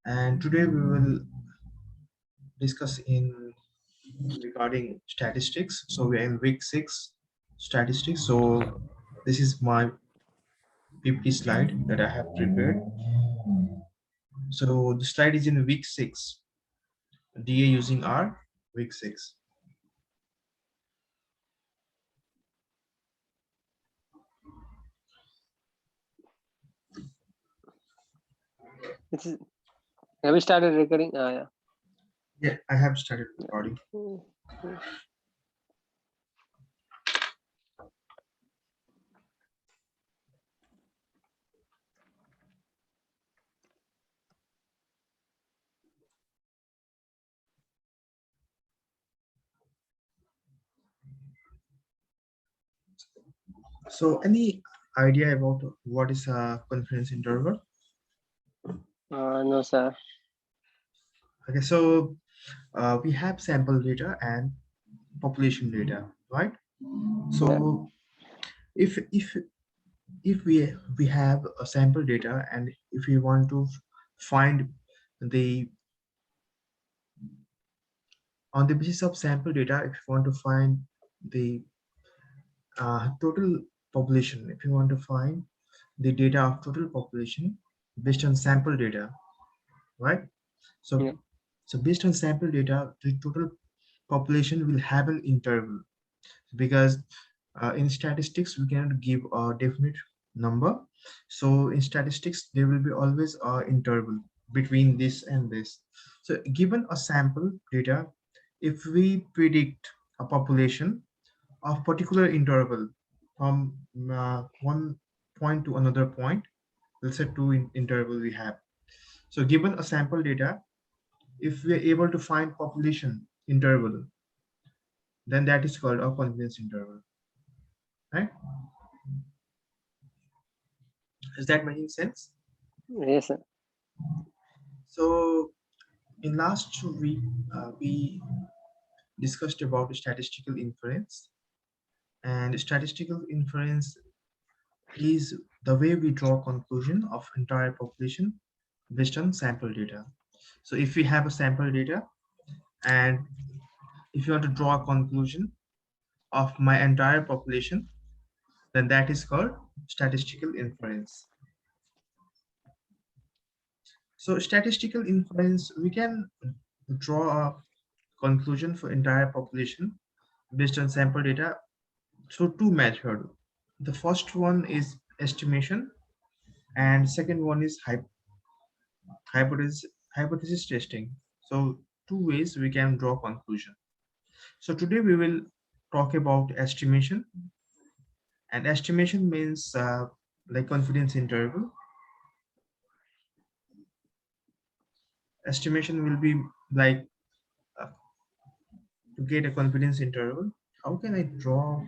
And today we will discuss in regarding statistics. So we are in week 6 statistics. So this is my PPT slide that I have prepared. So the slide is in week 6, DA using R, week 6. It's, have we started recording? Yeah. Yeah, I have started recording. Mm, mm. So any idea about what is a confidence interval? No, sir. Okay, so we have sample data and population data, right? Yeah. So if we have a sample data, and if we want to find the on the basis of sample data, if you want to find the total population, if you want to find the data of total population based on sample data, right? so Yeah. so based on sample data, the total population will have an interval, because in statistics we cannot give a definite number. So in statistics there will be always a interval between this and this. So given a sample data, if we predict a population of particular interval from one point to another point, let's say two interval we have. So given a sample data, if we are able to find population interval, then that is called a confidence interval, right? Is that making sense? Yes, sir. So in last week, we discussed about statistical inference, and statistical inference is the way we draw conclusion of entire population based on sample data. So if we have a sample data, and if you want to draw a conclusion of my entire population, then that is called statistical inference. So statistical inference, we can draw a conclusion for entire population based on sample data through two methods. The first one is estimation, and second one is hypothesis testing. So two ways we can draw conclusion. So today we will talk about estimation, and estimation means like confidence interval. Estimation will be like uh, to get a confidence interval. How can I draw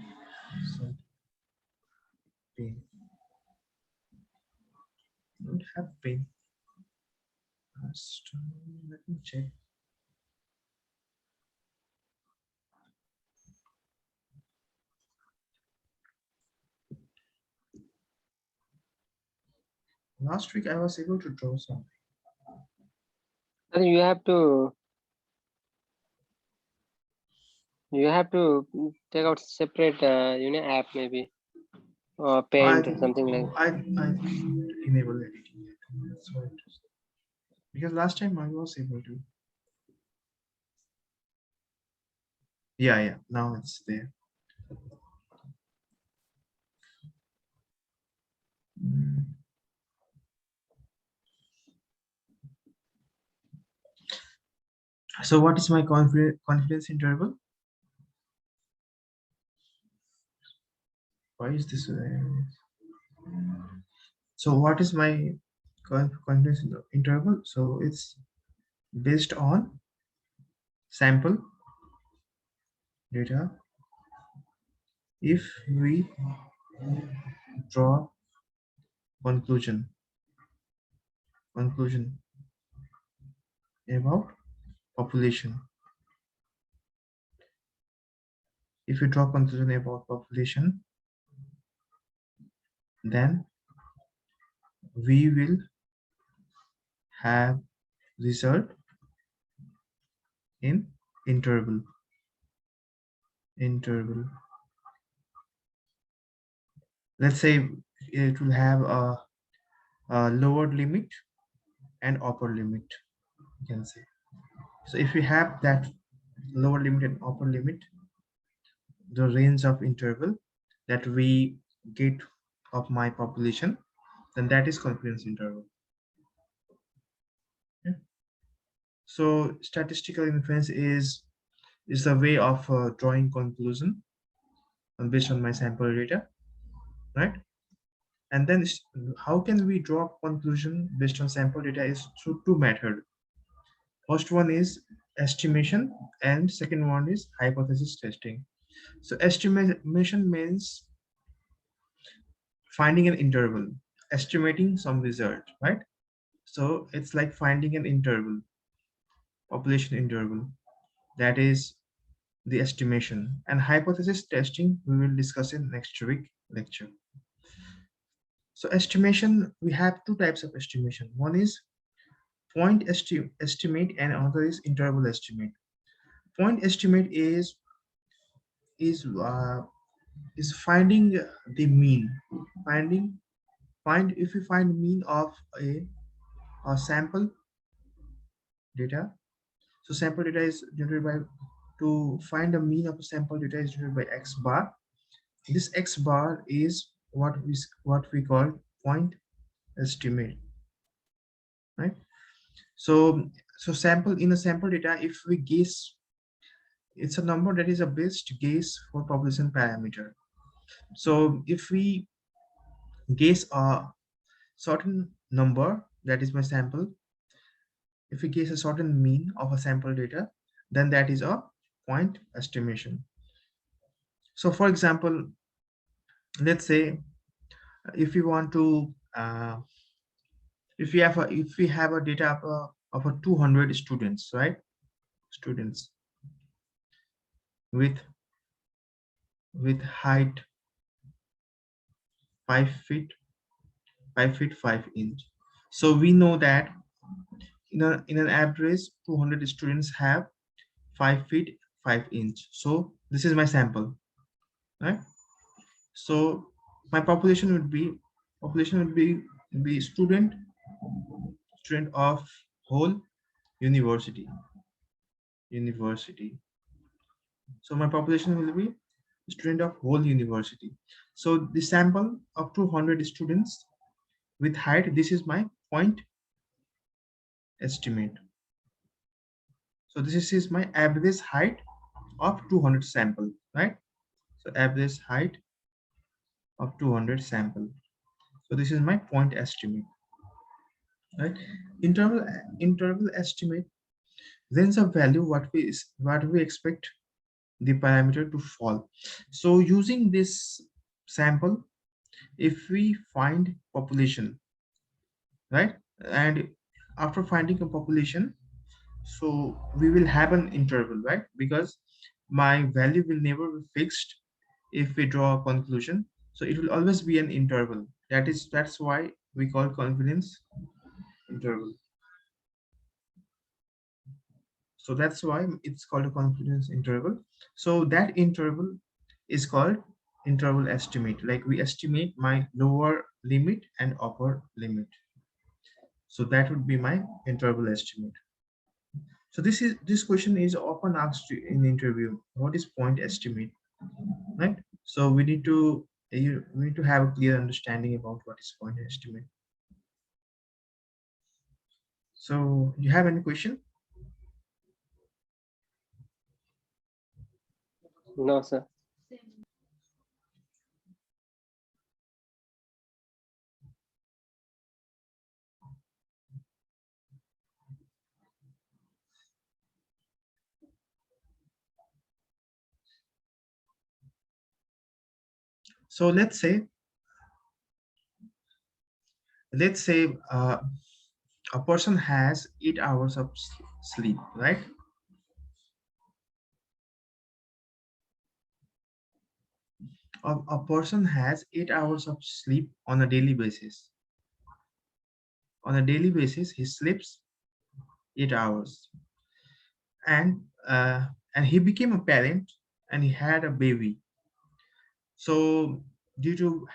something? I don't have pen. Let me check. Last week I was able to draw something. I think you have to take out separate app maybe, or I paint or think something like. I enable editing it. That's why it is. Because last time I was able to. Yeah, now it's there. Mm. So what is my confidence interval? Why is this? So what is my confidence interval? So it's based on sample data. If we draw conclusion conclusion about population, if we draw conclusion about population, then we will have result in interval. Let's say it will have a lower limit and upper limit, you can say. So if we have that lower limit and upper limit, the range of interval that we get of my population, then that is confidence interval. Yeah. So statistical inference is a way of drawing conclusion based on my sample data, right? And then how can we draw conclusion based on sample data is through two methods. First one is estimation, and second one is hypothesis testing. So estimation means finding an interval, estimating some result, right? So it's like finding an interval, population interval. That is the estimation. And hypothesis testing we will discuss in next week lecture. So estimation, we have two types of estimation. One is estimate and another is interval estimate. Point estimate is uh, is finding the mean. Finding find If you find mean of a sample data. So sample data is generated by, to find the mean of a sample data is generated by x bar. This x bar is what we call point estimate, right? So sample in a sample data, if we guess, it's a number that is a best guess for population parameter. So if we guess a certain number, that is my sample, if we guess a certain mean of a sample data, then that is a point estimation. So for example, let's say if we want to if we have a data of a 200 students, right? Students with height 5 feet 5 feet 5 inch. So we know that in an average 200 students have 5 feet 5 inch. So this is my sample, right? So my population would be student of whole university. So my population will be student of whole university. So the sample of 200 students with height, this is my point estimate. So this is my average height of 200 sample, right? So average height of 200 sample. So this is my point estimate, right? Interval estimate range of value what we expect the parameter to fall. So using this sample, if we find population, right, and after finding a population, so we will have an interval, right? Because my value will never be fixed if we draw a conclusion, so it will always be an interval. That's why we call confidence interval. So that's why it's called a confidence interval. So that interval is called interval estimate. Like we estimate my lower limit and upper limit. So that would be my interval estimate. So this question is often asked in interview. What is point estimate? Right? So we need to have a clear understanding about what is point estimate. So you have any question? No, sir. So let's say a person has 8 hours of sleep, right? A person has 8 hours of sleep on a daily basis. On a daily basis, he sleeps 8 hours, and and he became a parent, and he had a baby. So due to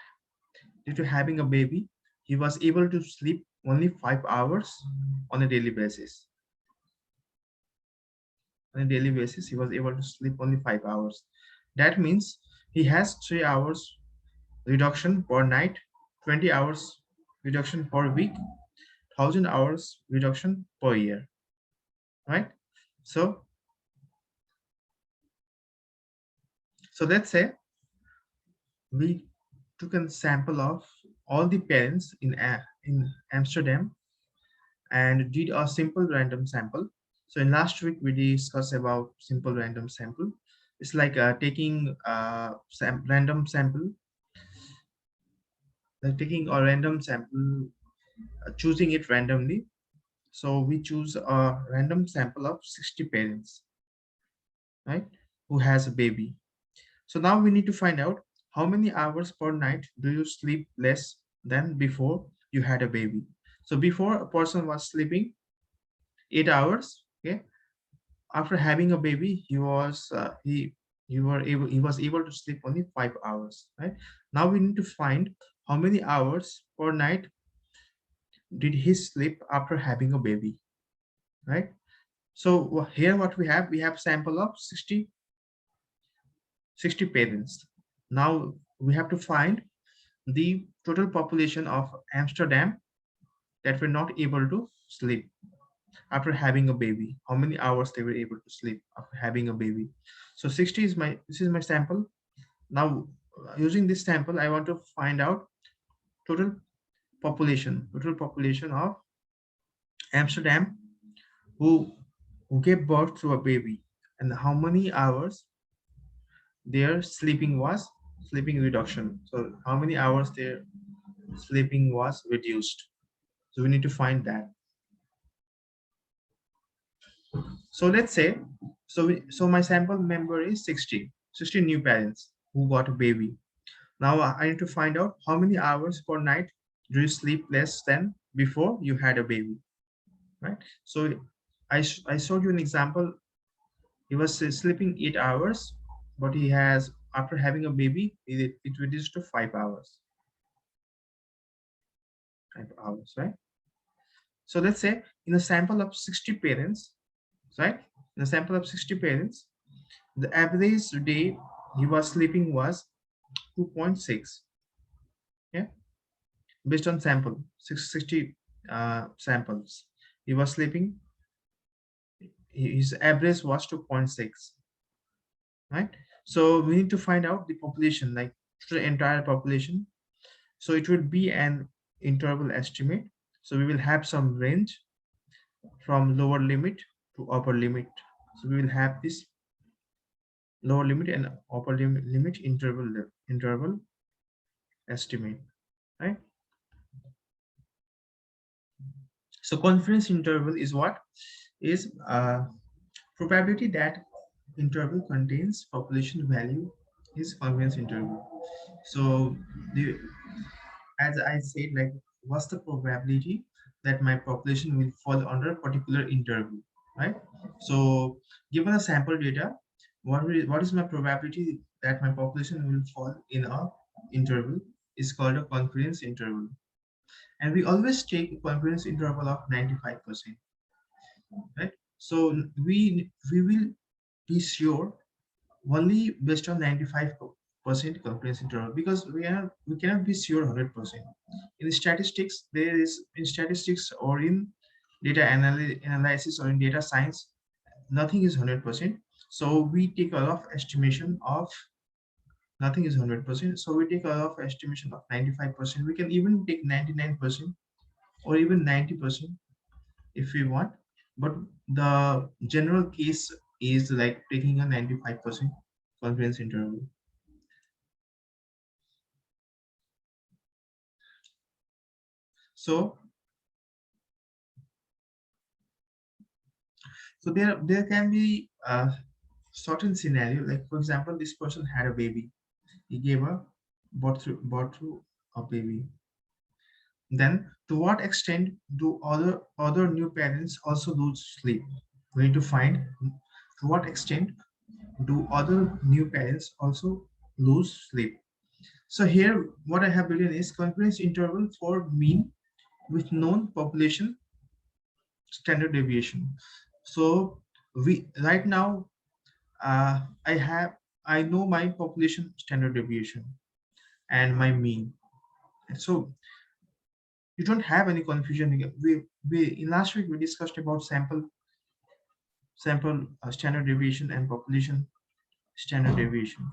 having a baby, he was able to sleep only 5 hours on a daily basis. On a daily basis, he was able to sleep only 5 hours. That means he has 3 hours reduction per night, 20 hours reduction per week, 1,000 hours reduction per year, right? So, let's say we took a sample of all the parents in Amsterdam and did a simple random sample. So in last week we discussed about simple random sample. It's like taking random sample, taking a random sample, choosing it randomly. So we choose a random sample of 60 parents, right, who has a baby. So now we need to find out how many hours per night do you sleep less than before you had a baby. So before, a person was sleeping 8 hours. Okay, after having a baby, he was able to sleep only 5 hours. Right, now we need to find how many hours per night did he sleep after having a baby. Right. So here what we have sample of 60 parents. Now we have to find the total population of Amsterdam that were not able to sleep after having a baby. How many hours they were able to sleep after having a baby. So 60 is this is my sample. Now using this sample, I want to find out total total population of Amsterdam who gave birth to a baby, and how many hours their sleeping reduction. So how many hours their sleeping was reduced. So we need to find that. So let's say, so my sample member is 60 new parents who got a baby. Now I need to find out how many hours per night do you sleep less than before you had a baby, right? So I showed you an example. He was sleeping 8 hours, but he has, after having a baby, it reduced to 5 hours. 5 hours, right? So let's say in a sample of 60 parents, right? In a sample of 60 parents, the average day he was sleeping was 2.6. Yeah, based on sample 60 samples, he was sleeping. His average was 2.6, right? So we need to find out the population, like the entire population. So it would be an interval estimate. So we will have some range from lower limit to upper limit. So we will have this lower limit and upper limit interval estimate, right? So confidence interval is what is probability that interval contains population value is confidence interval. So the, as I said, like what's the probability that my population will fall under a particular interval, right? So given a sample data, what is my probability that my population will fall in a interval is called a confidence interval. And we always take a confidence interval of 95%, right? So we will be sure only based on 95% confidence interval, because we cannot be sure 100%. In statistics, there is, in statistics or in data analysis or in data science, nothing is 100%. So we take a lot of estimation of, nothing is 100%. So we take a lot of estimation of 95%. We can even take 99% or even 90% if we want, but the general case is like taking a 95% confidence interval. So there can be a certain scenario, like for example, this person had a baby. He gave a birth through a baby. Then to what extent do other new parents also lose sleep? We need to find to what extent do other new parents also lose sleep. So here what I have written is confidence interval for mean with known population standard deviation. So we right now I have I know my population standard deviation and my mean. So you don't have any confusion here. We in last week we discussed about sample standard deviation and population standard deviation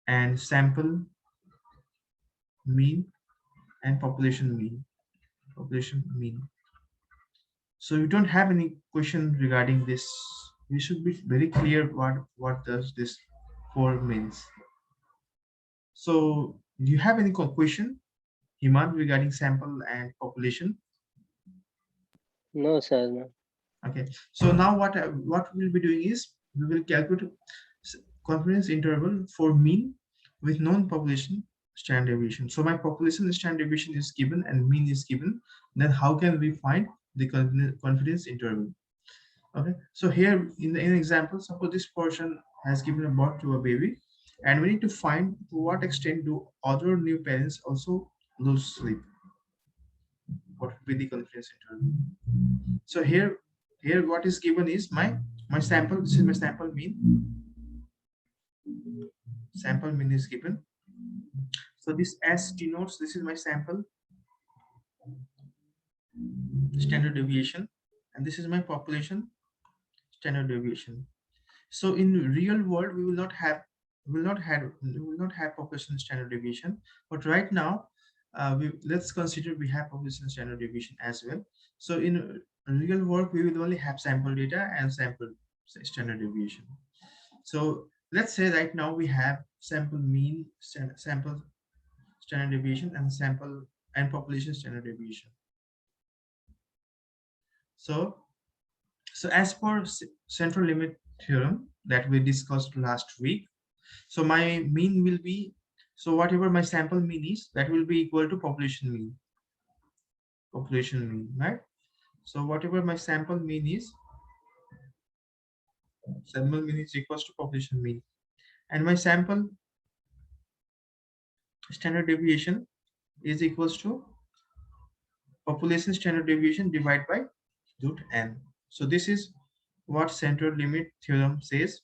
and sample mean and population mean. So you don't have any question regarding this. We should be very clear what does this for means. So do you have any question, Himan, regarding sample and population? No, sir. No. Okay. So now what we'll be doing is we will calculate confidence interval for mean with known population standard deviation. So my population standard deviation is given and mean is given. Then how can we find the confidence interval? Okay. So here in example, suppose this person has given a birth to a baby, and we need to find to what extent do other new parents also lose sleep. What would be the confidence interval? So here what is given is my sample. This is my sample mean is given. So this S denotes this is my sample standard deviation, and this is my population standard deviation. So in real world we will not have population standard deviation, but right now let's consider we have population standard deviation as well. So in real world we will only have sample data and sample standard deviation. So let's say right now we have sample mean, sample standard deviation, and sample and population standard deviation. So so as per central limit theorem that we discussed last week, so my mean will be, so whatever my sample mean is, that will be equal to population mean, right? So whatever my sample mean is equals to population mean, and my sample standard deviation is equals to population standard deviation divided by root n. So this is what central limit theorem says.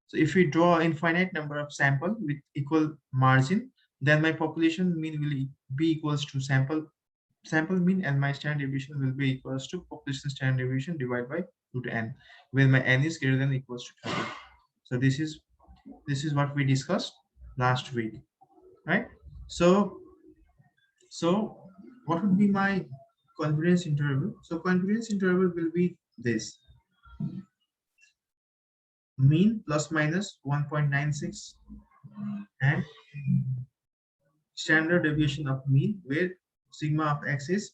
So if we draw infinite number of sample with equal margin, then my population mean will be equals to sample mean, and my standard deviation will be equals to population standard deviation divided by root n, where my n is greater than or equals to 30. So this is what we discussed last week, right? So so what would be my confidence interval? So confidence interval will be this: mean plus minus 1.96 and standard deviation of mean, where sigma of x is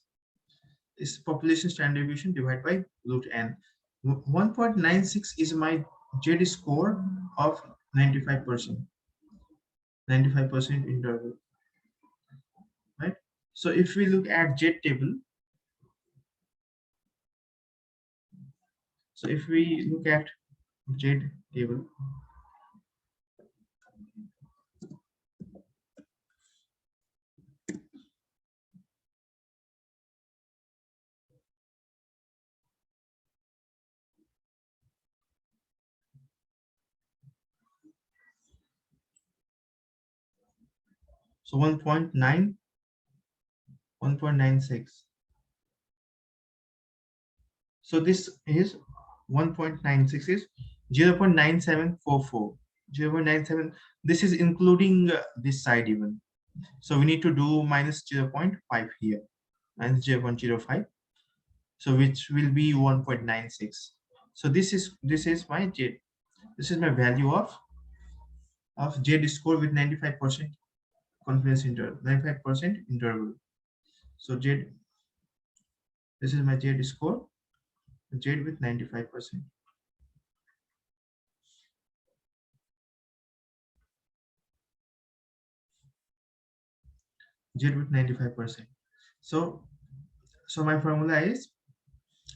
population standard deviation divided by root n. 1.96 is my Z score of 95%, 95% interval, right? So if we look at Z table, so if we look at Z table, so 1.9, 1.96. So this is 1.96 is 0.9744, 0.97. This is including this side even. So we need to do minus 0.5 here, minus 0.05. So which will be 1.96. So this is my Z. This is my value of Z score with 95% confidence interval, 95% interval. So Z, this is my Z score, Z with 95%. Z with 95%. So so my formula is,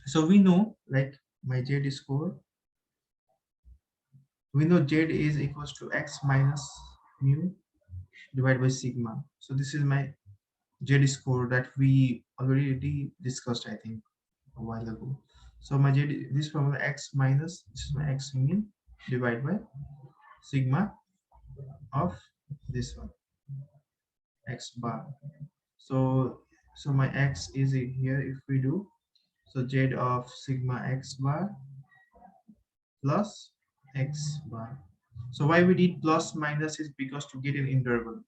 so we know like my Z score, we know Z is equals to x minus mu divided by sigma. So this is my Z score that we already discussed, I think, a while ago. So my Z, this formula x minus, this is my x mean divided by sigma of this one, x bar. So so my x is here. If we do, so Z of sigma x bar plus x bar. So why we did plus minus is because to get an interval.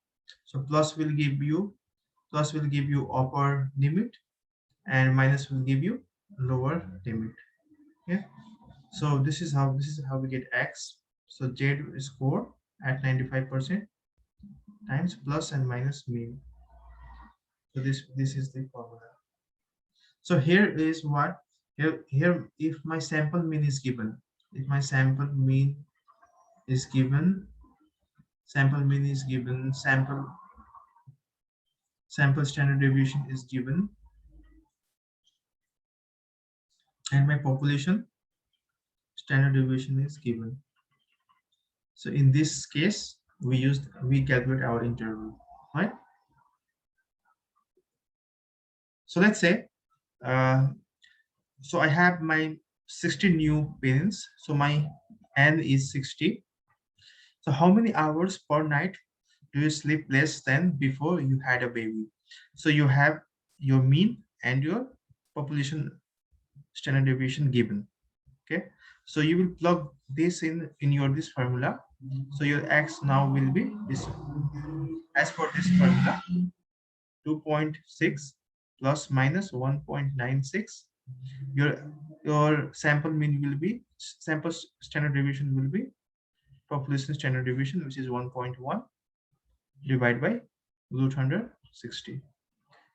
So plus will give you upper limit, and minus will give you lower limit. Yeah. So this is how we get x. So Z score at 95% times plus and minus mean. So this is the formula. So here is what, here if my sample mean is given, if my is given sample mean is given, sample standard deviation is given, and my population standard deviation is given. So in this case, we calculate our interval, right? So let's say, uh, so I have my 60 new parents. So my n is 60. So how many hours per night do you sleep less than before you had a baby? So you have your mean and your population standard deviation given. Okay, so you will plug this in your this formula. So your x now will be this, as per this formula, 2.6 plus minus 1.96. Your sample mean will be, sample standard deviation will be population standard deviation, which is 1.1 divided by root 160.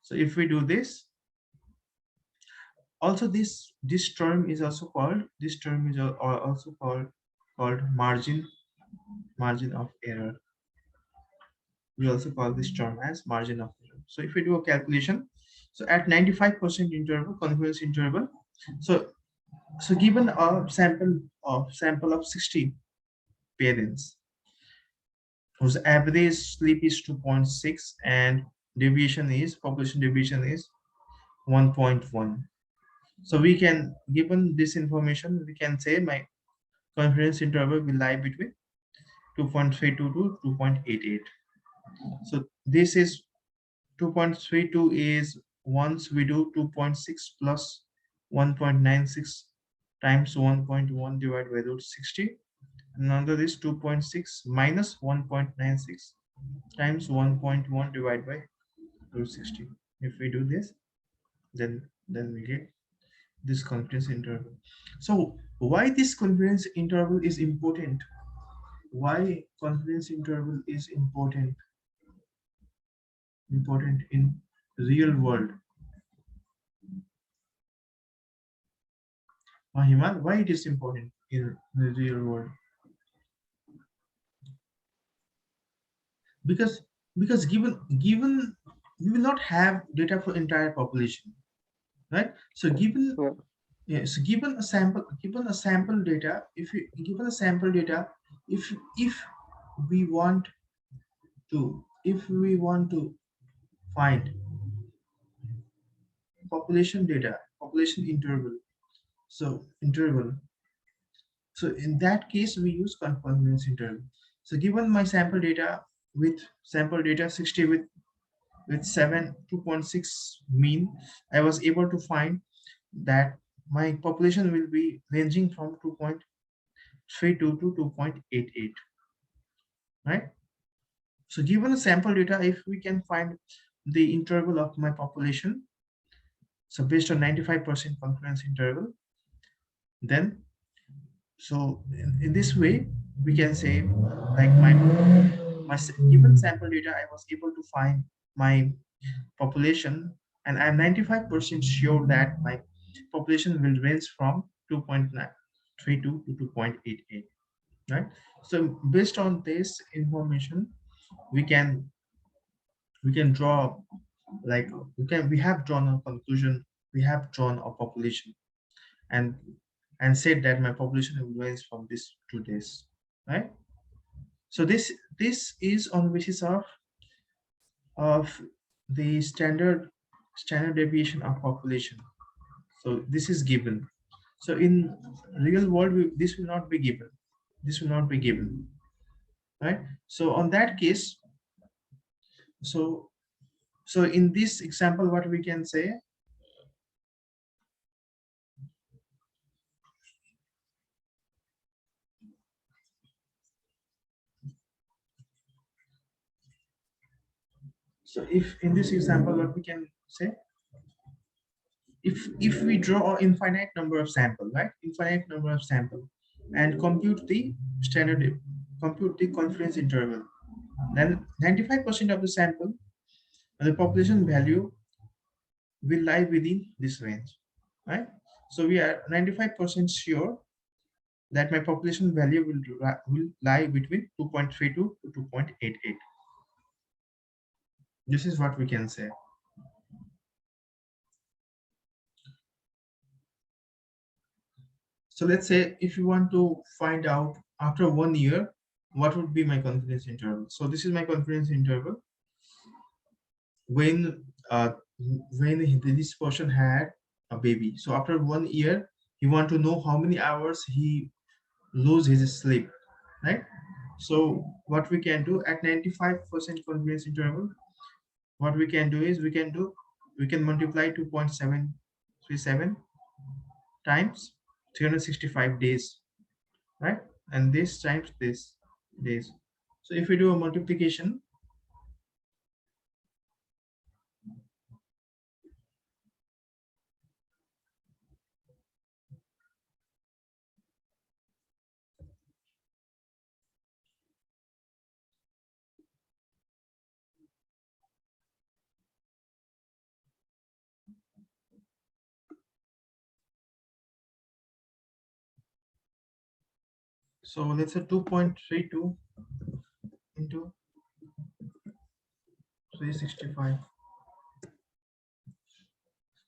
So if we do this, also this term is also called, this term is also called margin of error. We also call this term as margin of error. So if we do a calculation, so at 95% interval, confidence interval, so so given a sample of 60 parents whose average sleep is 2.6 and deviation is, population deviation is 1.1. So we can, given this information, we can say my confidence interval will lie between 2.32 to 2.88. So this is 2.32 is, once we do 2.6 plus 1.96 times 1.1 divided by root 60. Another is 2.6 minus 1.96 times 1.1 divided by root 60. If we do this, then we get this confidence interval. So why this confidence interval is important? Why confidence interval is important in real world? Mahiman, why it is important in the real world? Because given we will not have data for entire population, right? So given, Yeah. yeah, so given a sample data, if you given a sample data, if we want if we want to find population data, population interval, so interval, so in that case we use confidence interval. So given my sample data, with sample data 60 with 7 2.6 mean, I was able to find that my population will be ranging from 2.32 to 2.88, right? So given a sample data, if we can find the interval of my population, so based on 95% confidence interval, then, so in this way we can say, like my given sample data, I was able to find my population, and I'm 95% sure that my population will range from 2.32 to 2.88, right? So based on this information, we can we can draw, like, we have drawn a conclusion, we have drawn a population, and said that my population will range from this to this, right? So this is on basis of the standard deviation of population. So this is given. So in real world, this will not be given. This will not be given, right? So on that case, so in this example, what we can say, so if in this example, what we can say, if we draw an infinite number of sample, right, infinite number of sample, and compute the confidence interval, then 95% of the sample, the population value will lie within this range, right? So we are 95% sure that my population value will lie between 2.32 to 2.88. This is what we can say. So let's say if you want to find out after 1 year, what would be my confidence interval? So this is my confidence interval when uh, this person had a baby. So after 1 year, you want to know how many hours he lose his sleep, right? So what we can do at 95% confidence interval, what we can do is we can multiply 2.737 times 365 days, right? And this times this days. So if we do a multiplication, so let's say 2.32 into 365.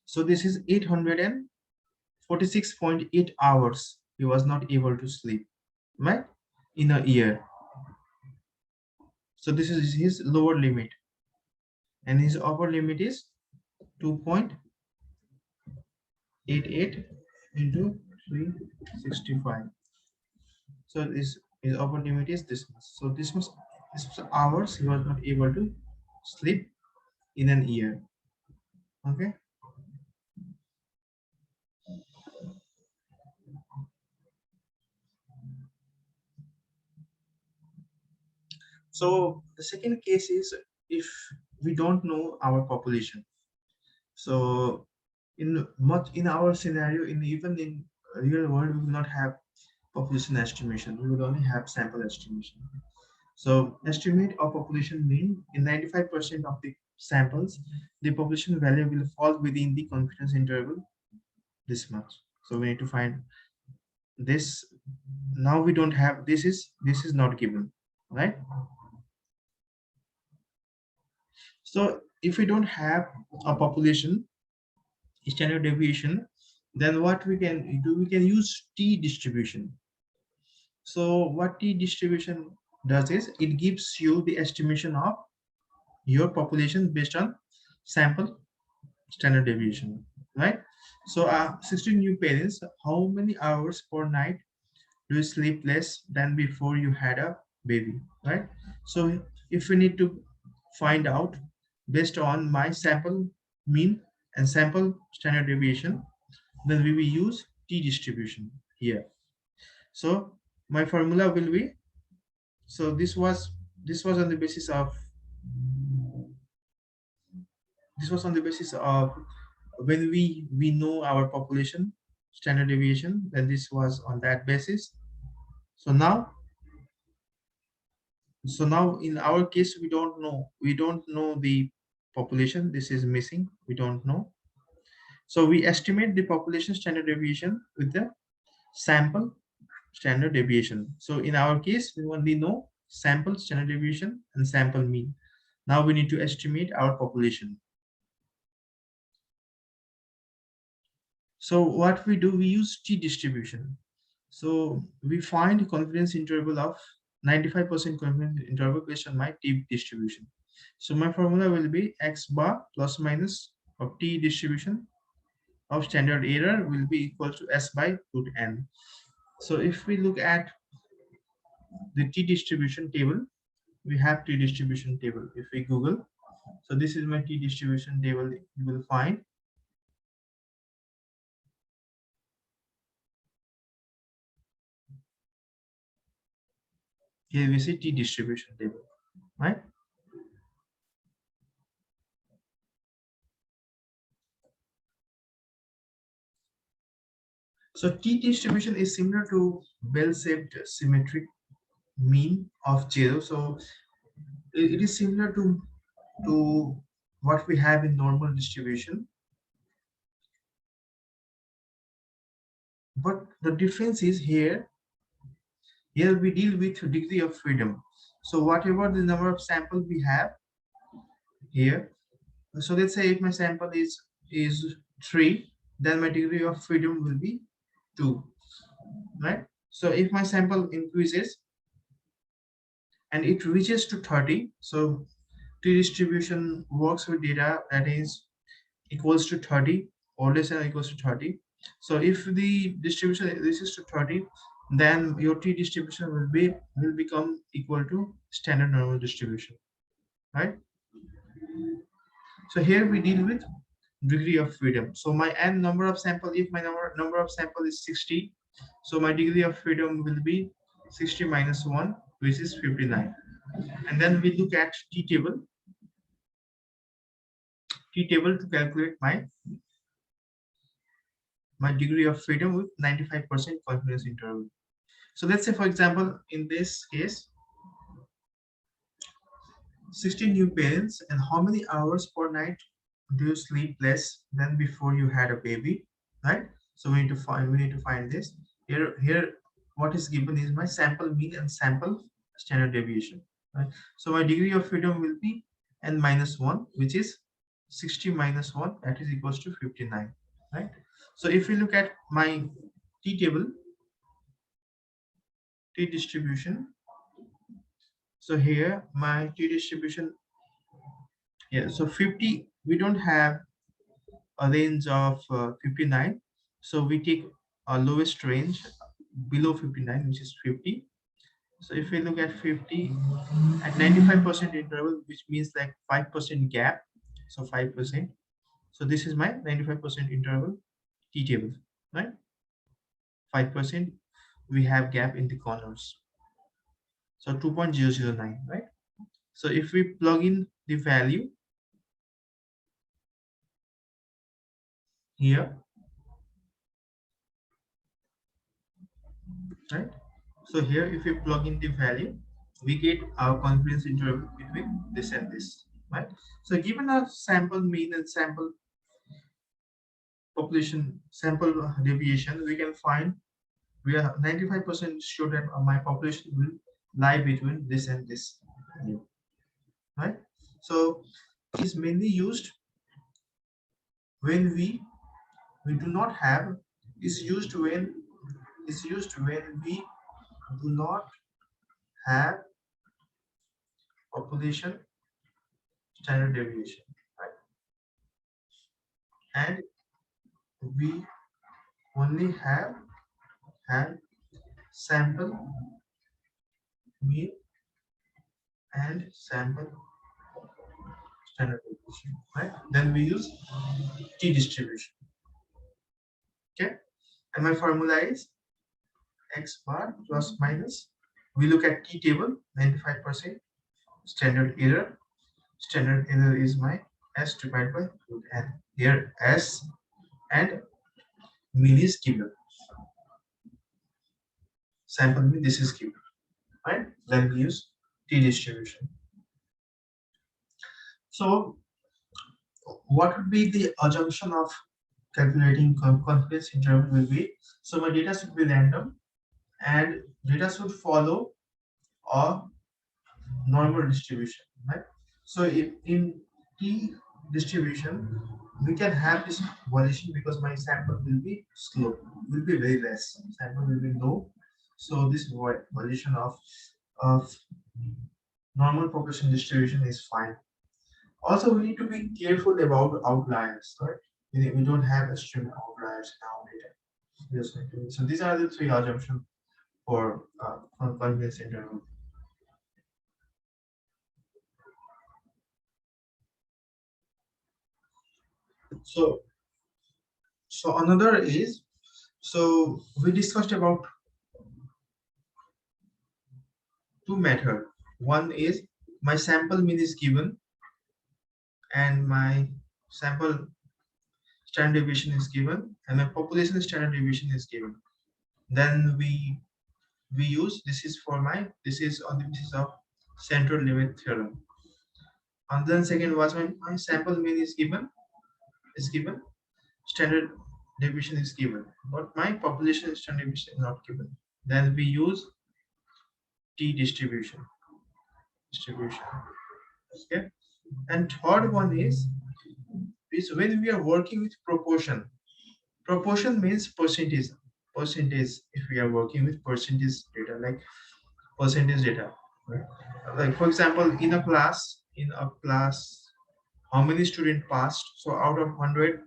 So this is 846.8 hours he was not able to sleep, right, in a year. So this is his lower limit, and his upper limit is 2.88 into 365. So this his upper limit is this much. So this was hours he was not able to sleep in an year. Okay. So the second case is if we don't know our population. So in our scenario, in even in real world, we will not have population estimation. We will only have sample estimation. So estimate of population mean in 95% of the samples, the population value will fall within the confidence interval this much. So we need to find this. Now we don't have this is not given, right? So if we don't have a population standard deviation, then what we can do, we can use t distribution. So what t distribution does is it gives you the estimation of your population based on sample standard deviation, right? So 16 new parents, how many hours per night do you sleep less than before you had a baby, right? So if we need to find out based on my sample mean and sample standard deviation, then we will use t distribution here. So my formula will be, so this was on the basis of this was on the basis of when we know our population standard deviation, then this was on that basis. So now, in our case, we don't know the population. This is missing, we don't know. So we estimate the population standard deviation with the sample standard deviation. So in our case, we only know sample standard deviation and sample mean. Now we need to estimate our population. So what we do, we use t-distribution. So we find confidence interval of 95% confidence interval based on my t-distribution. So my formula will be x bar plus minus of t-distribution of standard error will be equal to s by root n. So if we look at the t-distribution table, we have t-distribution table. If we Google, so this is my t-distribution table, you will find. Here we see t-distribution table, right? So t-distribution is similar to bell-shaped symmetric mean of zero. So it is similar to what we have in normal distribution, but the difference is here we deal with degree of freedom. So whatever the number of samples we have here, so let's say if my sample is 3, then my degree of freedom will be 2, right? So if my sample increases and it reaches to 30, so t-distribution works with data that is equals to 30 or less than or equals to 30. So if the distribution reaches to 30, then your t-distribution will become equal to standard normal distribution, right? So here we deal with degree of freedom. So my n number of sample, if my number of sample is 60, so my degree of freedom will be 60 minus 1, which is 59. And then we look at t table to calculate my degree of freedom with 95% confidence interval. So let's say, for example, in this case, 16 new parents, and how many hours per night do you sleep less than before you had a baby, right? So we need to find this. Here, what is given is my sample mean and sample standard deviation, right? So my degree of freedom will be n minus 1, which is 60 minus 1, that is equals to 59, right? So if we look at my t table, t distribution, so here my t distribution, yeah, so 50, we don't have a range of 59, so we take a lowest range below 59, which is 50. So if we look at 50 at 95% interval, which means like 5% gap, so 5%. So this is my 95% interval t table, right? 5% we have gap in the corners, so 2.009, right? So if we plug in the value here, right? So here, if we plug in the value, we get our confidence interval between this and this, right? So given our sample mean and sample population, sample deviation, we can find we are 95% sure that my population will lie between this and this value, right? So it is mainly used when we do not have, is used when we do not have population standard deviation, right? And we only have sample mean and sample standard deviation, right? Then we use t distribution. Okay, and my formula is x bar plus minus. We look at t table, 95% standard error. Standard error is my s divided by root n. Here s and mean is given. Sample mean, this is given, right? Then we use t distribution. So what would be the assumption of calculating confidence interval will be? So my data should be random and data should follow a normal distribution, right? So if in t distribution we can have this variation because my sample will be slow, will be very less, sample will be low. So this variation of normal population distribution is fine. Also, we need to be careful about outliers, right? We don't have extreme outliers in our data. Yes, okay. So these are the three assumptions for confidence interval. So, so another is, so we discussed about two method. One is my sample mean is given and my sample standard deviation is given and my population standard deviation is given. Then we use this is for my this is on the basis of central limit theorem. And then second was when my sample mean is given, standard deviation is given, but my population standard deviation is not given. Then we use t distribution. Okay. And third one is when we are working with proportion. Proportion means percentage. Percentage if we are working with percentage data, like percentage data. Right? Like for example, in a class, how many students passed? So out of 100,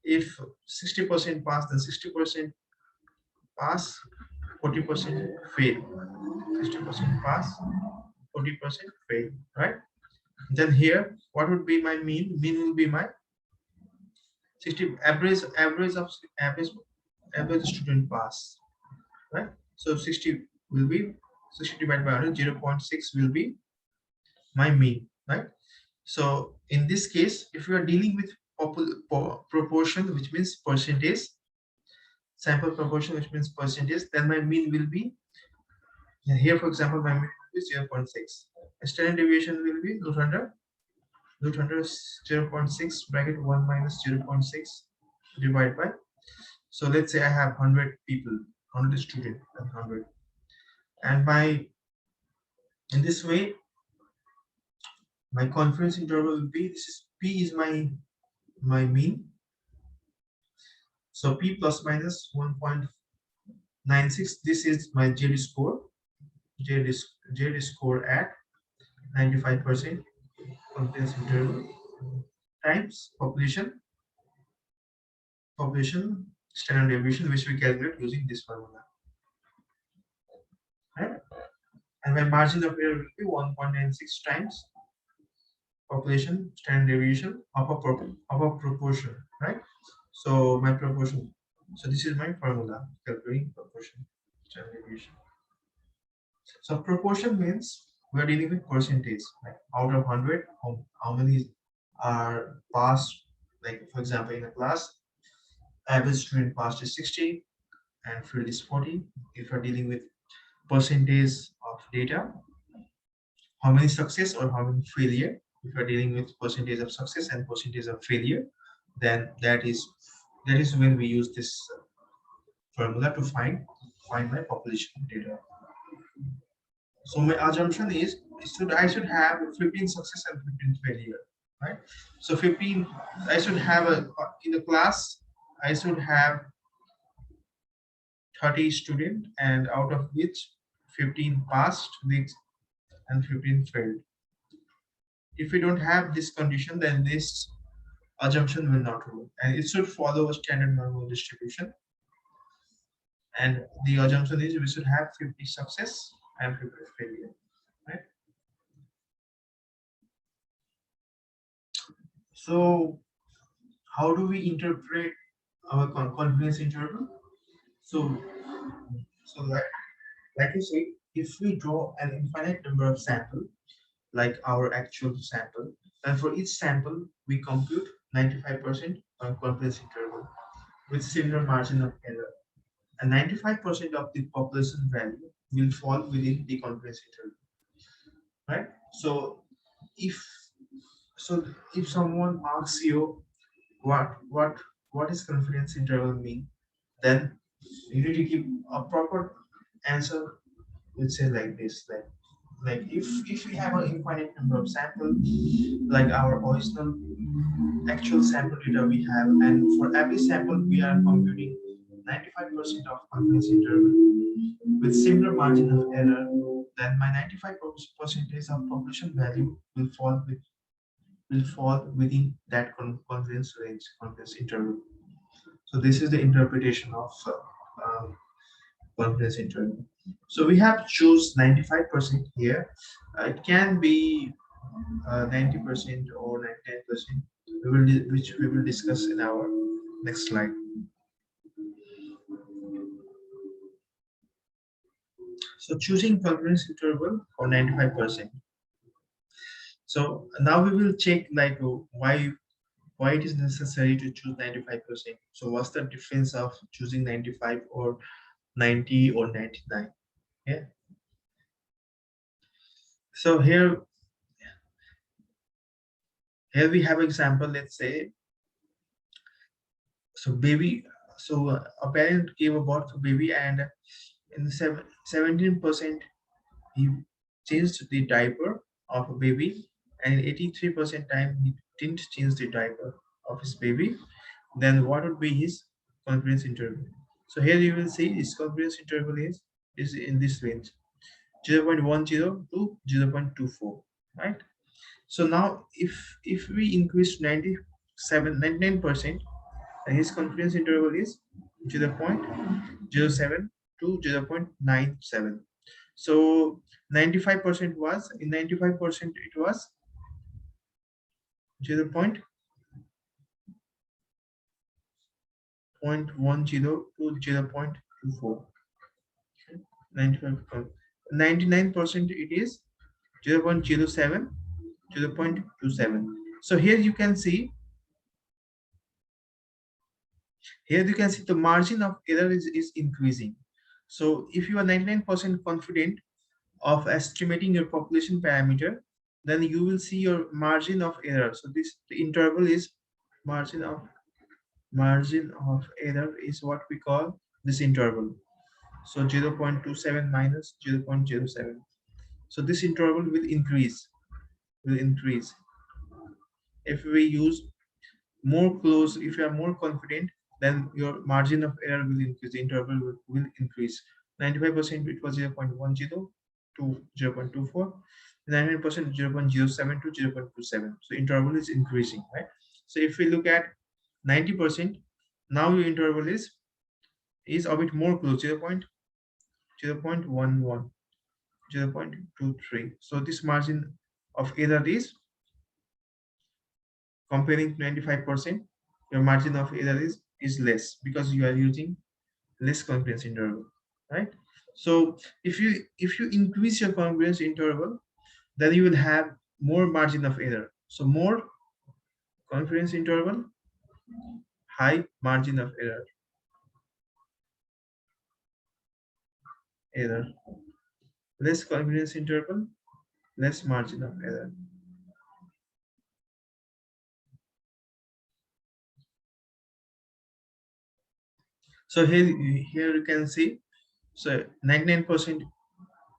if 60% pass, then 60% pass, 40% fail. 60% pass, 40% fail, right? Then here, what would be my mean? Mean will be my 60 average student pass, right? So 60 will be 60 divided by 100, 0.6 will be my mean, right? So in this case, if you are dealing with proportion, which means percentage, sample proportion, which means percentage, then my mean will be, here for example, my mean will be 0.6. Standard deviation will be root under 0.6 bracket 1 minus 0.6 divided by. So let's say I have 100 people, 100 students, and 100. And by in this way, my confidence interval will be, this is P is my mean. So P plus minus 1.96. This is my Z score. Z score at 95% confidence interval times population standard deviation, which we calculate using this formula. Right? And my margin of error will be 1.96 times population standard deviation of a proportion, right? So my proportion. So this is my formula calculating proportion standard deviation. So proportion means we're dealing with percentage, like out of 100, how many are passed. Like for example, in a class, average student passed is 60 and failed is 40. If you're dealing with percentage of data, how many success or how many failure. If you're dealing with percentage of success and percentage of failure, then that is when we use this formula to find my population data. So my assumption is I should have 15 success and 15 failure, right? So 15, I should have in a class, I should have 30 student, and out of which 15 passed and 15 failed. If we don't have this condition, then this assumption will not hold, and it should follow a standard normal distribution. And the assumption is we should have 50 success and 50 failure, right? So how do we interpret our confidence interval? So, so like you say, if we draw an infinite number of sample, like our actual sample, then for each sample we compute 95% on confidence interval with similar margin of error. And 95% of the population value will fall within the confidence interval, right? So if so if someone asks you what is confidence interval mean, then you need to give a proper answer, which say like this, like like if we have an infinite number of samples, like our original actual sample data we have, and for every sample we are computing 95% of confidence interval with similar margin of error, then my 95 percentage of population value will fall within that confidence range, confidence interval. So this is the interpretation of confidence interval. So we have choose 95% here. It can be 90% or 99%. Which we will discuss in our next slide. So choosing confidence interval for 95%. So now we will check like why it is necessary to choose 95%. So what's the difference of choosing 95 or 90 or 99? Yeah. So here we have example. Let's say so baby. So a parent gave a birth to baby, and in 17% he changed the diaper of a baby, and 83% time he didn't change the diaper of his baby. Then what would be his confidence interval? So here you will see his confidence interval is in this range 0.10 to 0.24, right? So now if we increase 99%, then his confidence interval is 0.07 to 0.97. So 95% was in 95% it was 0.10 to 0.24. 95, 99% it is 0.07, 0.27. So here you can see the margin of error is increasing. So if you are 99% confident of estimating your population parameter, then you will see your margin of error. So this the interval is margin of error is what we call this interval. So 0.27 minus 0.07. So this interval will increase if we use more close. If you are more confident, then your margin of error will increase, the interval will increase. 95% it was 0.10 to 0.24, 99% 0.07 to 0.27. So interval is increasing, right? So if we look at 90%, now your interval is a bit more close, 0.11, 0.23. So this margin of error is comparing 95%, your margin of error is less because you are using less confidence interval, right? So if you increase your confidence interval, then you will have more margin of error. So more confidence interval, high margin of error. Less confidence interval, less margin of error. So here you can see, so 99%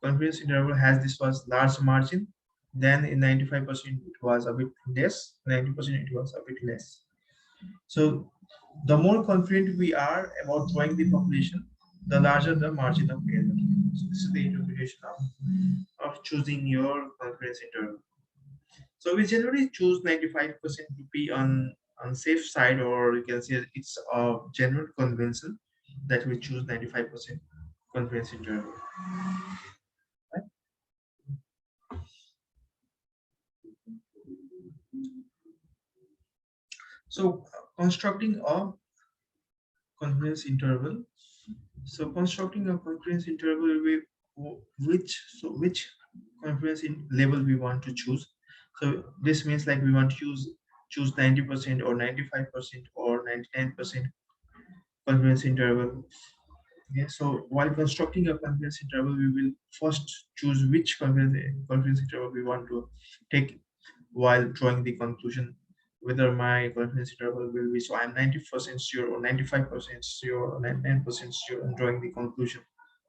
confidence interval has this was large margin. Then in 95% it was a bit less, 90% it was a bit less. So the more confident we are about drawing the population, the larger the margin of error. So this is the interpretation of choosing your confidence interval. So we generally choose 95% to be on safe side, or you can say it's a general convention that we choose 95% confidence interval. Right? So constructing a confidence interval. So constructing a confidence interval with which confidence in level we want to choose. So this means like we want to choose 90% or 95% or 99% confidence interval. Okay, so while constructing a confidence interval, we will first choose which confidence interval we want to take while drawing the conclusion, whether my confidence interval will be, so I'm 90% sure or 95% sure or 99% sure on drawing the conclusion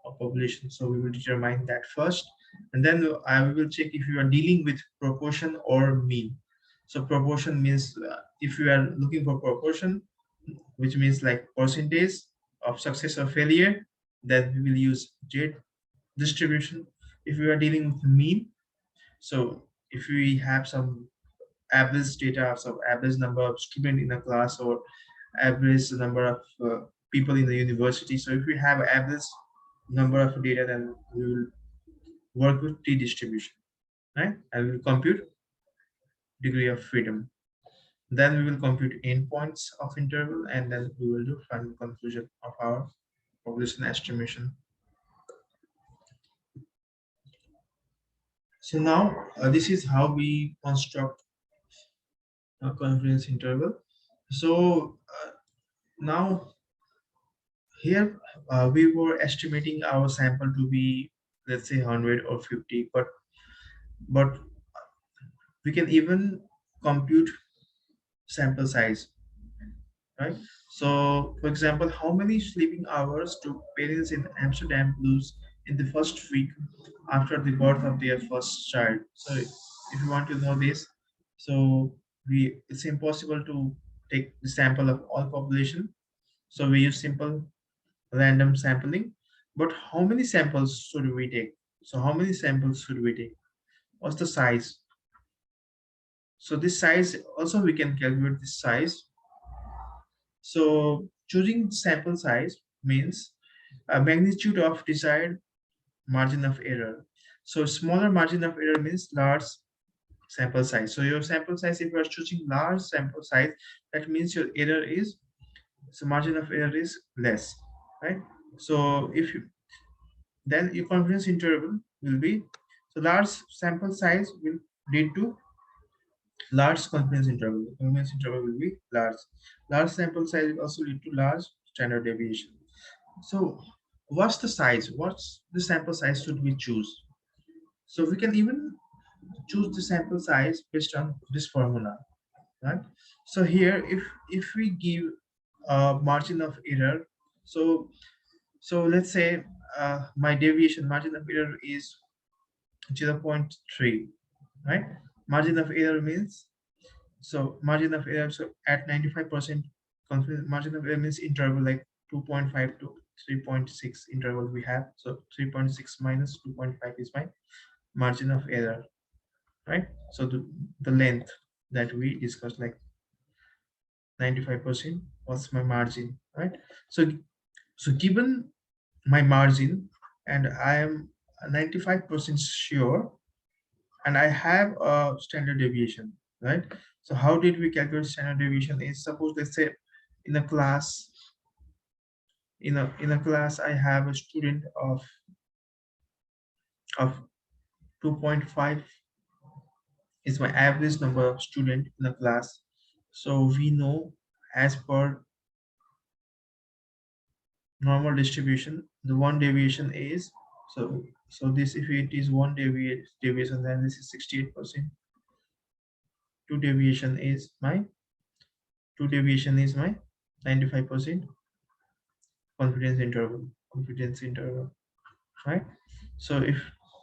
of population. So we will determine that first. And then I will check if you are dealing with proportion or mean. So proportion means if you are looking for proportion, which means like percentage of success or failure, then we will use J distribution. If we are dealing with mean, so if we have some average data, some average number of students in a class or average number of people in the university. So if we have average number of data, then we will work with T distribution, right? And we will compute degree of freedom. Then we will compute endpoints of interval, and then we will do final conclusion of our population estimation. So now this is how we construct a confidence interval. So now here we were estimating our sample to be, let's say, 100 or 50, but we can even compute sample size, right? So for example, how many sleeping hours do parents in Amsterdam lose in the first week after the birth of their first child? So if you want to know this, so we it's impossible to take the sample of all population, so we use simple random sampling. But how many samples should we take? So how many samples should we take? What's the size? So this size also we can calculate this size. So choosing sample size means a magnitude of desired margin of error. So smaller margin of error means large sample size. So your sample size, if you are choosing large sample size, that means your error is, so margin of error is less, right? So if you, then your confidence interval will be, so large sample size will lead to large confidence interval. The confidence interval will be large. Large sample size will also lead to large standard deviation. So what's the size? What's the sample size should we choose? So we can even choose the sample size based on this formula, right? So here, if we give a margin of error, so let's say my deviation margin of error is 0.3, right? Margin of error means, so margin of error, so at 95% confidence margin of error means interval like 2.5 to 3.6 interval we have. So 3.6 minus 2.5 is my margin of error, right? So the length that we discussed, like 95%, what's my margin, right? So given my margin, and I am 95% sure, and I have a standard deviation, right? So how did we calculate standard deviation? Is, suppose, let's say, in a class, in a class, I have a student of 2.5 is my average number of student in a class. So we know, as per normal distribution, the one deviation is, so this, if it is one deviation, then this is 68%. Two deviation is my, two deviation is my 95% confidence interval, confidence interval, right? So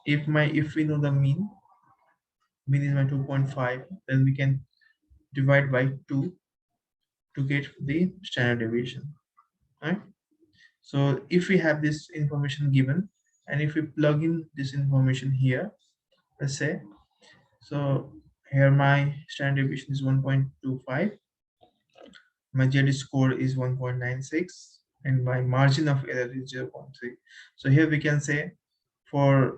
if we know the mean is my 2.5, then we can divide by 2 to get the standard deviation, right? So if we have this information given, and if we plug in this information here, let's say, so here my standard deviation is 1.25, my Z score is 1.96, and my margin of error is 0.3. So here we can say, for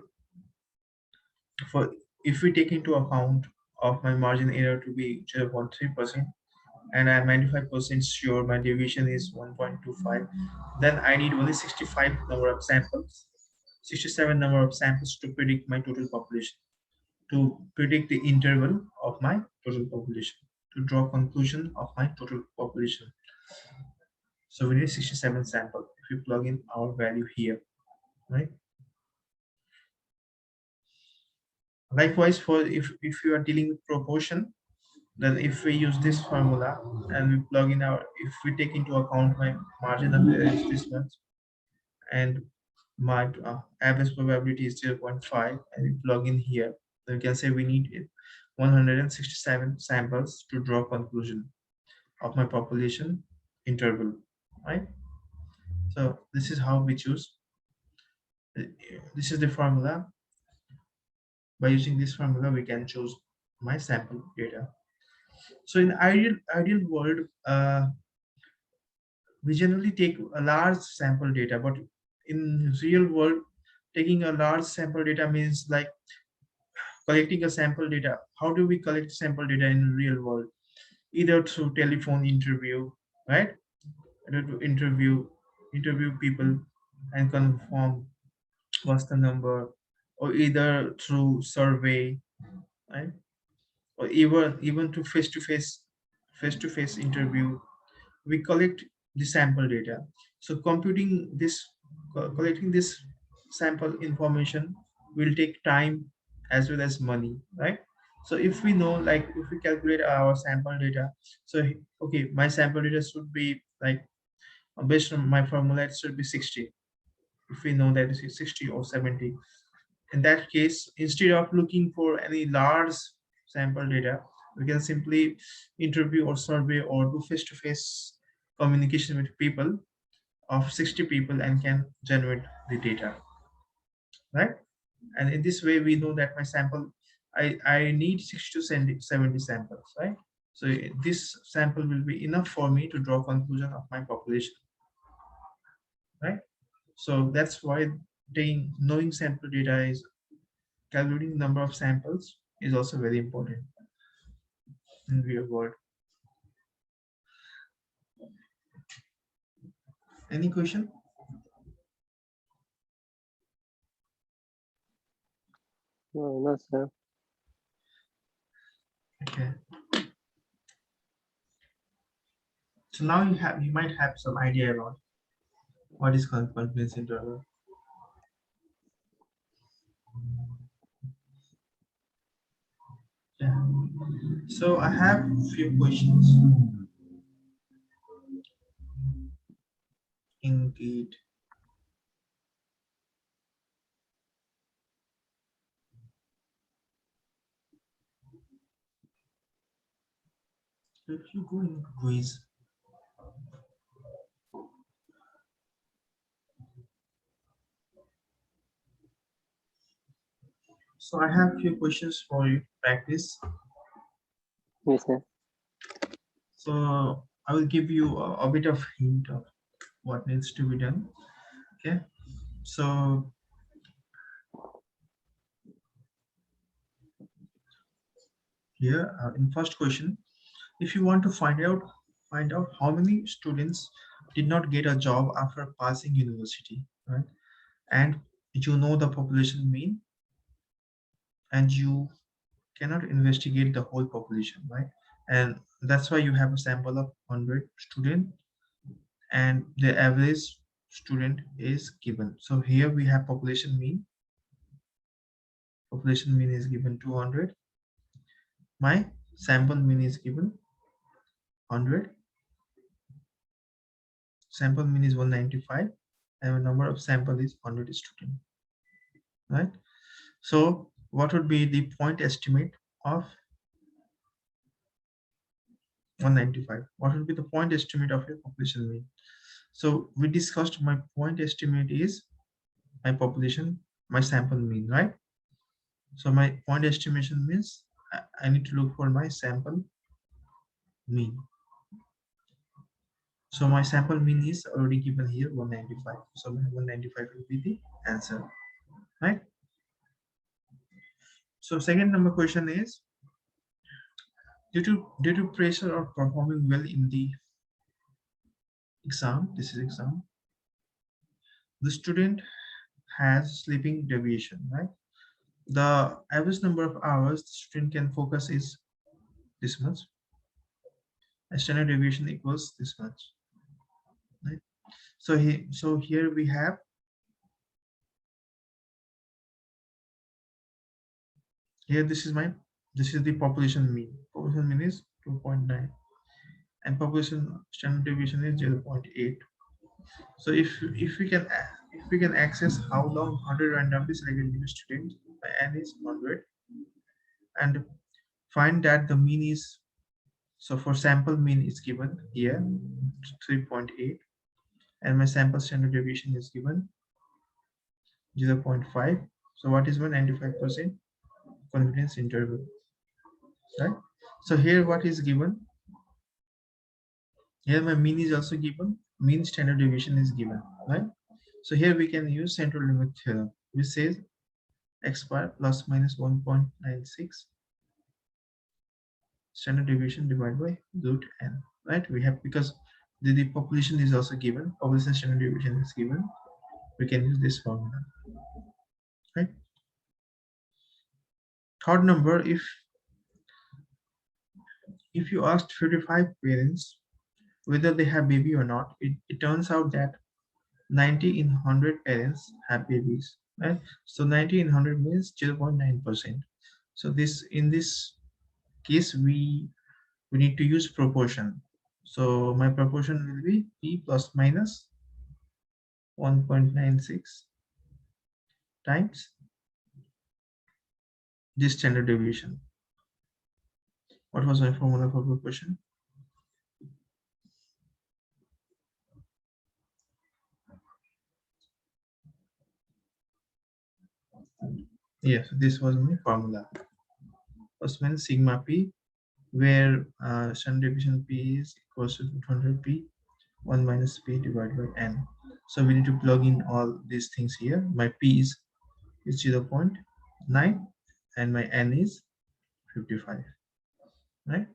if we take into account of my margin error to be 0.3%, and I'm 95% sure my deviation is 1.25, then I need only 65 number of samples, 67 number of samples to predict my total population, to predict the interval of my total population, to draw conclusion of my total population. So we need 67 sample if we plug in our value here, right? Likewise, for if you are dealing with proportion, then if we use this formula and we plug in our, if we take into account my margin of error is this much, and My average probability is 0.5, and we plug in here. Then we can say we need 167 samples to draw conclusion of my population interval, right? So this is how we choose. This is the formula. By using this formula, we can choose my sample data. So in ideal world, we generally take a large sample data, but in real world, taking a large sample data means like collecting a sample data. How do we collect sample data in real world? Either through telephone interview, right? Either to interview people and confirm what's the number, or either through survey, right? Or even to face-to-face interview, we collect the sample data. So collecting this sample information will take time as well as money, right? So if we know, like if we calculate our sample data, so okay, my sample data should be like, based on my formula, it should be 60. If we know that it is 60 or 70, in that case, instead of looking for any large sample data, we can simply interview or survey or do face-to-face communication with people of 60 people and can generate the data, right? And in this way, we know that my sample, I need 60 to 70 samples, right? So this sample will be enough for me to draw conclusion of my population, right? So that's why knowing sample data is calculating number of samples is also very important in real world. Any question? No, sir. Okay. So now you might have some idea about what is confidence interval. Yeah. So I have few questions. Indeed. If you go in quiz, so I have few questions for you to practice. Yes, sir. So I will give you a bit of hint of what needs to be done. Okay. So here, in first question, if you want to find out how many students did not get a job after passing university, right? And you know the population mean, and you cannot investigate the whole population, right? And that's why you have a sample of 100 student, and the average student is given. So here we have population mean is given 200, my sample mean is given 100, sample mean is 195, and the number of sample is 100 student, right? So what would be the point estimate of 195? What would be the point estimate of your population mean? So we discussed my point estimate is my population, my sample mean, right? So my point estimation means I need to look for my sample mean. So my sample mean is already given here 195. So my 195 will be the answer, right? So second number question is, due to pressure of performing well in the exam, this is exam, the student has sleeping deviation, right? The average number of hours the student can focus is this much. A standard deviation equals this much, right? So here we have, here this is the population mean. Population mean is 2.9, and population standard deviation is 0.8. So if we can if we can access how long 100 randomly selected new students, my n is 100, and find that the mean is, so for sample mean is given here 3.8, and my sample standard deviation is given 0.5. So what is my 95% confidence interval, right? So here what is given, here my mean is also given, mean standard deviation is given, right? So here we can use central limit theorem, which says x bar plus minus 1.96 standard deviation divided by root n, right? We have, because the population is also given, population standard deviation is given, we can use this formula, right? Third number, if you asked 55 parents whether they have baby or not, it turns out that 90 in 100 parents have babies, right? So 90 in 100 means 0.9%. So this, in this case, we need to use proportion. So my proportion will be p plus minus 1.96 times this standard deviation. What was my formula for proportion? Yes, this was my formula. First one sigma p, where standard deviation p is equals to 200p 1 minus p divided by n. So we need to plug in all these things here. My p is 0.9 and my n is 55, right?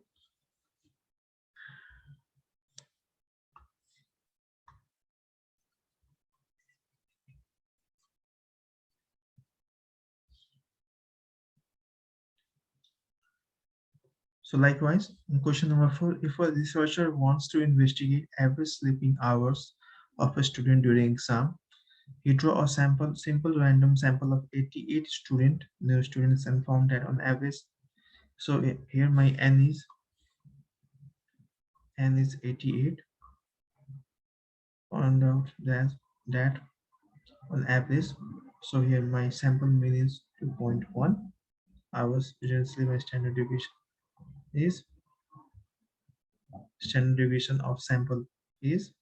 So likewise, in question number 4, if a researcher wants to investigate average sleeping hours of a student during exam, he draw a simple random sample of 88 new students, and found that on average, so here my n is 88, found out that on average, so here my sample mean is 2.1 hours. Usually my is standard deviation of sample is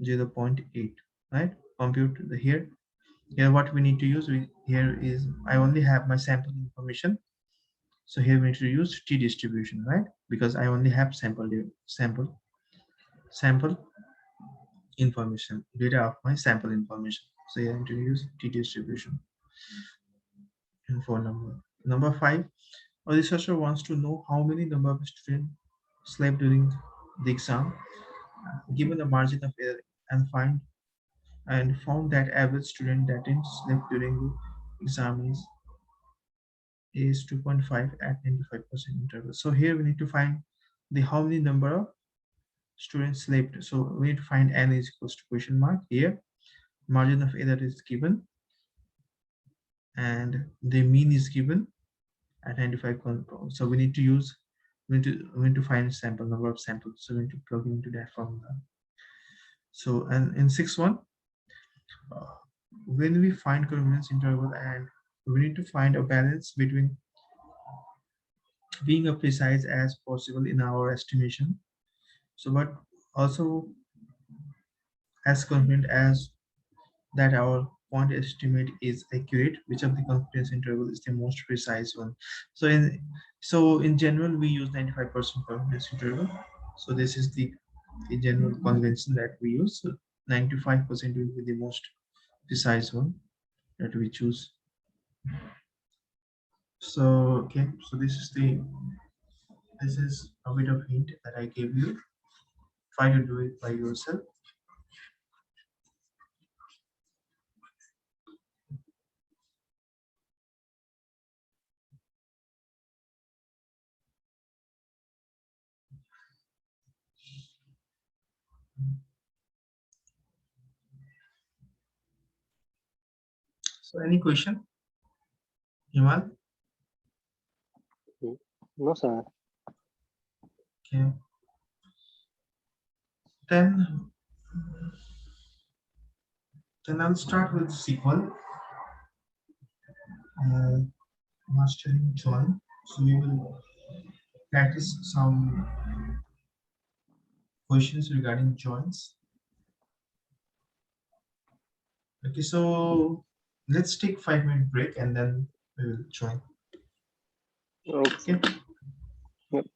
0.8, right? Compute the here what we need to use, here is, I only have my sample information, so here we need to use t distribution, right? Because I only have sample information, data of my sample information, so here I need to use t distribution. And for number 5, a researcher wants to know how many number of students slept during the exam, given a margin of error, and found that average student that didn't sleep during the exam is 2.5 at 95% interval. So here we need to find the how many number of students slept. So we need to find n is equals to question mark. Here margin of error is given and the mean is given at 95. So we need to use, we need to find sample number of samples. So we need to plug into that formula. So, and in 6.1, uh, when we find confidence interval, and we need to find a balance between being as precise as possible in our estimation, so but also as confident as that our point estimate is accurate, which of the confidence interval is the most precise one. So in general we use 95% confidence interval. So this is the general convention that we use. So 95% will be the most precise one that we choose. So okay, so this is a bit of hint that I gave you. Try to do it by yourself. So any question, Himal? No, sir. Okay. Then Then I'll start with SQL, uh, mastering join. So we will practice some questions regarding joins. Okay, so let's take 5 minute break and then we will join. Okay. Okay. Yep.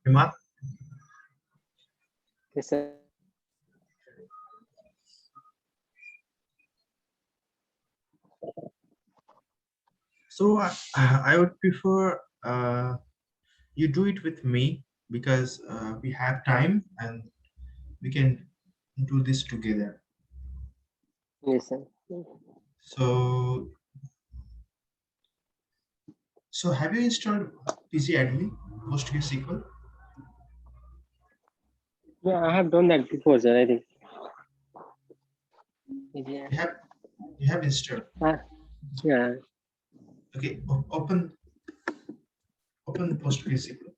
Himad, Yes, sir. So I would prefer you do it with me because we have time and we can do this together. Yes, sir. So have you installed PC Admin PostgreSQL? Yeah, I have done that before, sir. I think. Yeah. You have you have installed. Ah, yeah. Okay, open PostgreSQL.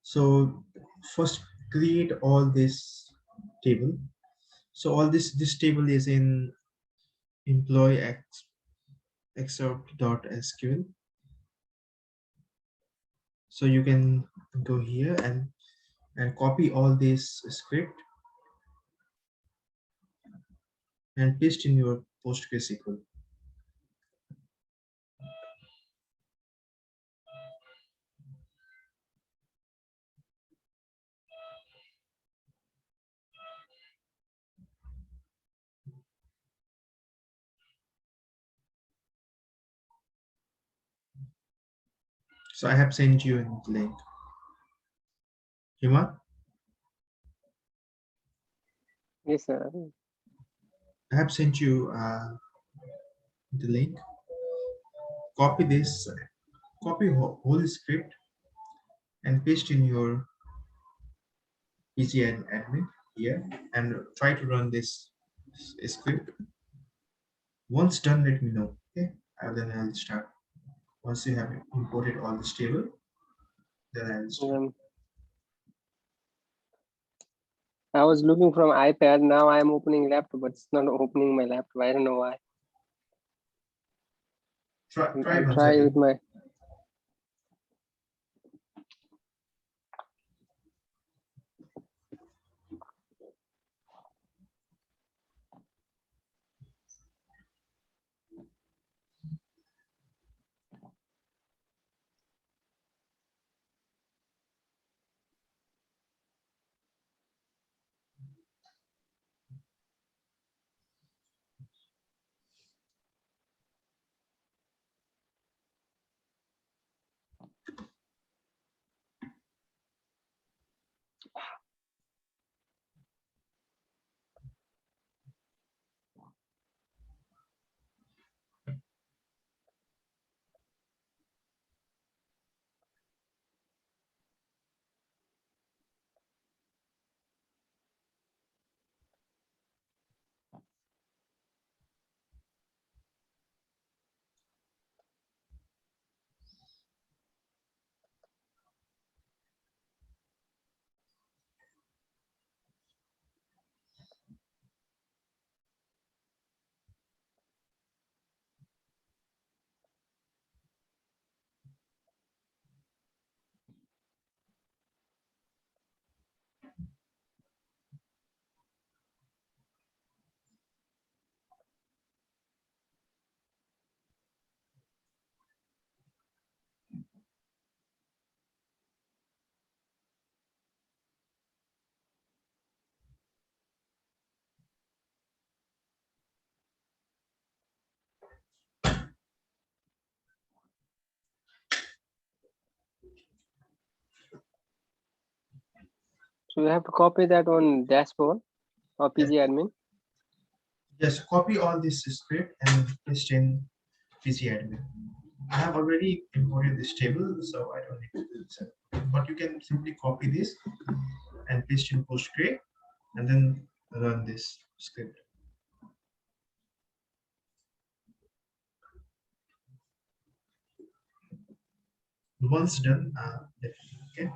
So first create all this table. So all this table is in employee excerpt.sql. So you can go here and copy all this script and paste in your PostgreSQL. So I have sent you a link. Hima, Yes, sir. I have sent you the link. Copy this, copy whole script and paste in your PG admin here and try to run this script. Once done, let me know. Okay, and then I'll start. Once you have imported all this table, then I'll start. Um, I was looking from iPad. Now I'm opening laptop, but it's not opening my laptop. I don't know why. Try I'll once try with again. my. So we have to copy that on dashboard or Yes, PG admin. just copy all this script and paste in PC admin. I have already imported this table, so I don't need to do this. But you can simply copy this and paste in Postgre and then run this script. Once done, okay.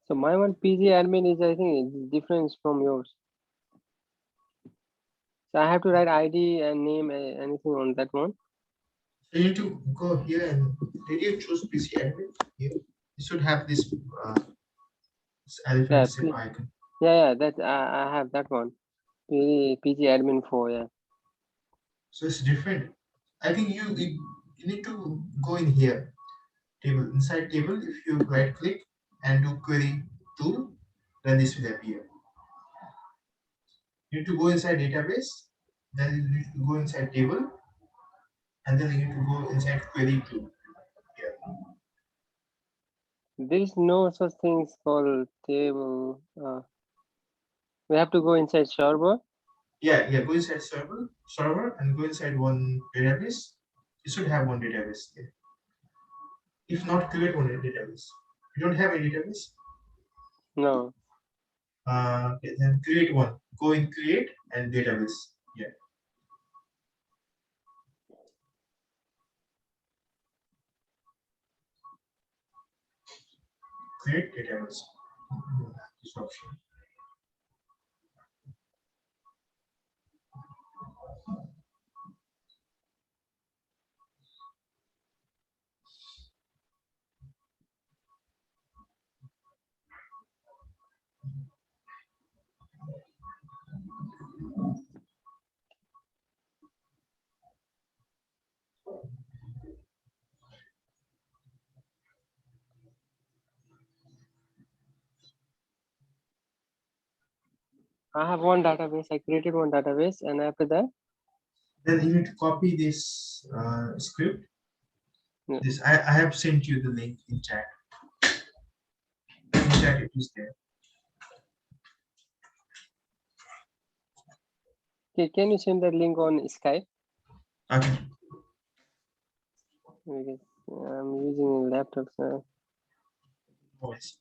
So my one PG admin is, I think it's different from yours. So I have to write ID and name, anything on that one. So you need to go here and did you choose PC admin here? You should have this elephant Yeah, shape icon. yeah, that I have that one. PG admin 4, yeah. So it's different. I think you need to go in here table inside table. If you right click and do query tool, then this will appear. You need to go inside database, then you need to go inside table, and then you need to go inside query tool. Here. There is no such things called table. We have to go inside server. Yeah. Go inside server, and go inside one database. You should have one database there. If not, create one database. You don't have a database? No. Okay, then create one. Go in create and database. Yeah, create database. This option. I have one database. I created one database, and after that, Then you need to copy this script. yeah. This I have sent you the link in chat. In chat it is there. Okay, can you send that link on Skype? Okay. Because I'm using a laptop, so Voice.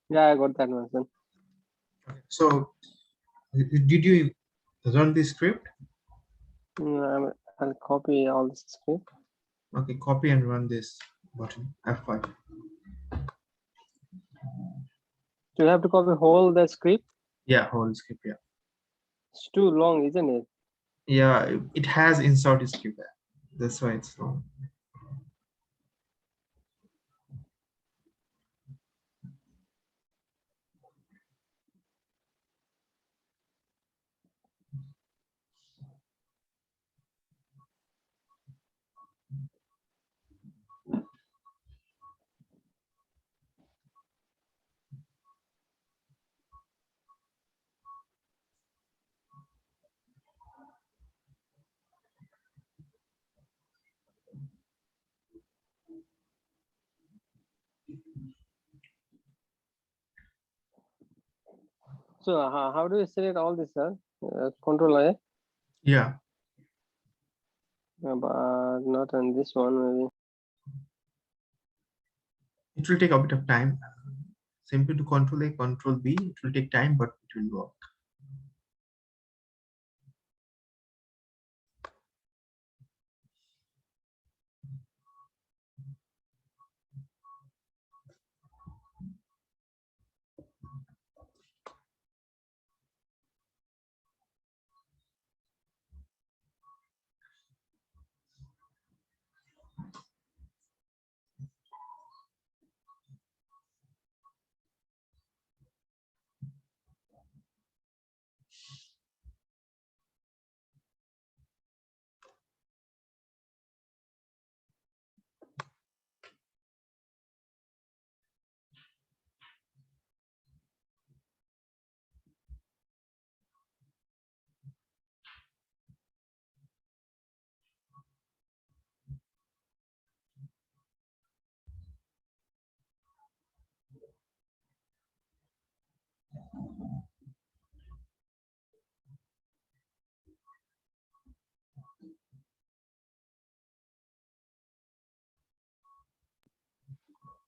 Yeah, I got that one, son. So did you run the script? I'll copy all this script. Okay, copy and run this button F5. Do you have to copy whole the script? Yeah, whole script. Yeah, It's too long, isn't it? yeah. It has insert script. That's why it's long. So how do you select all this, sir? Control A, Yeah, but not on this one maybe. it will take a bit of time. Simply to control A, control B. It will take time, but it will work.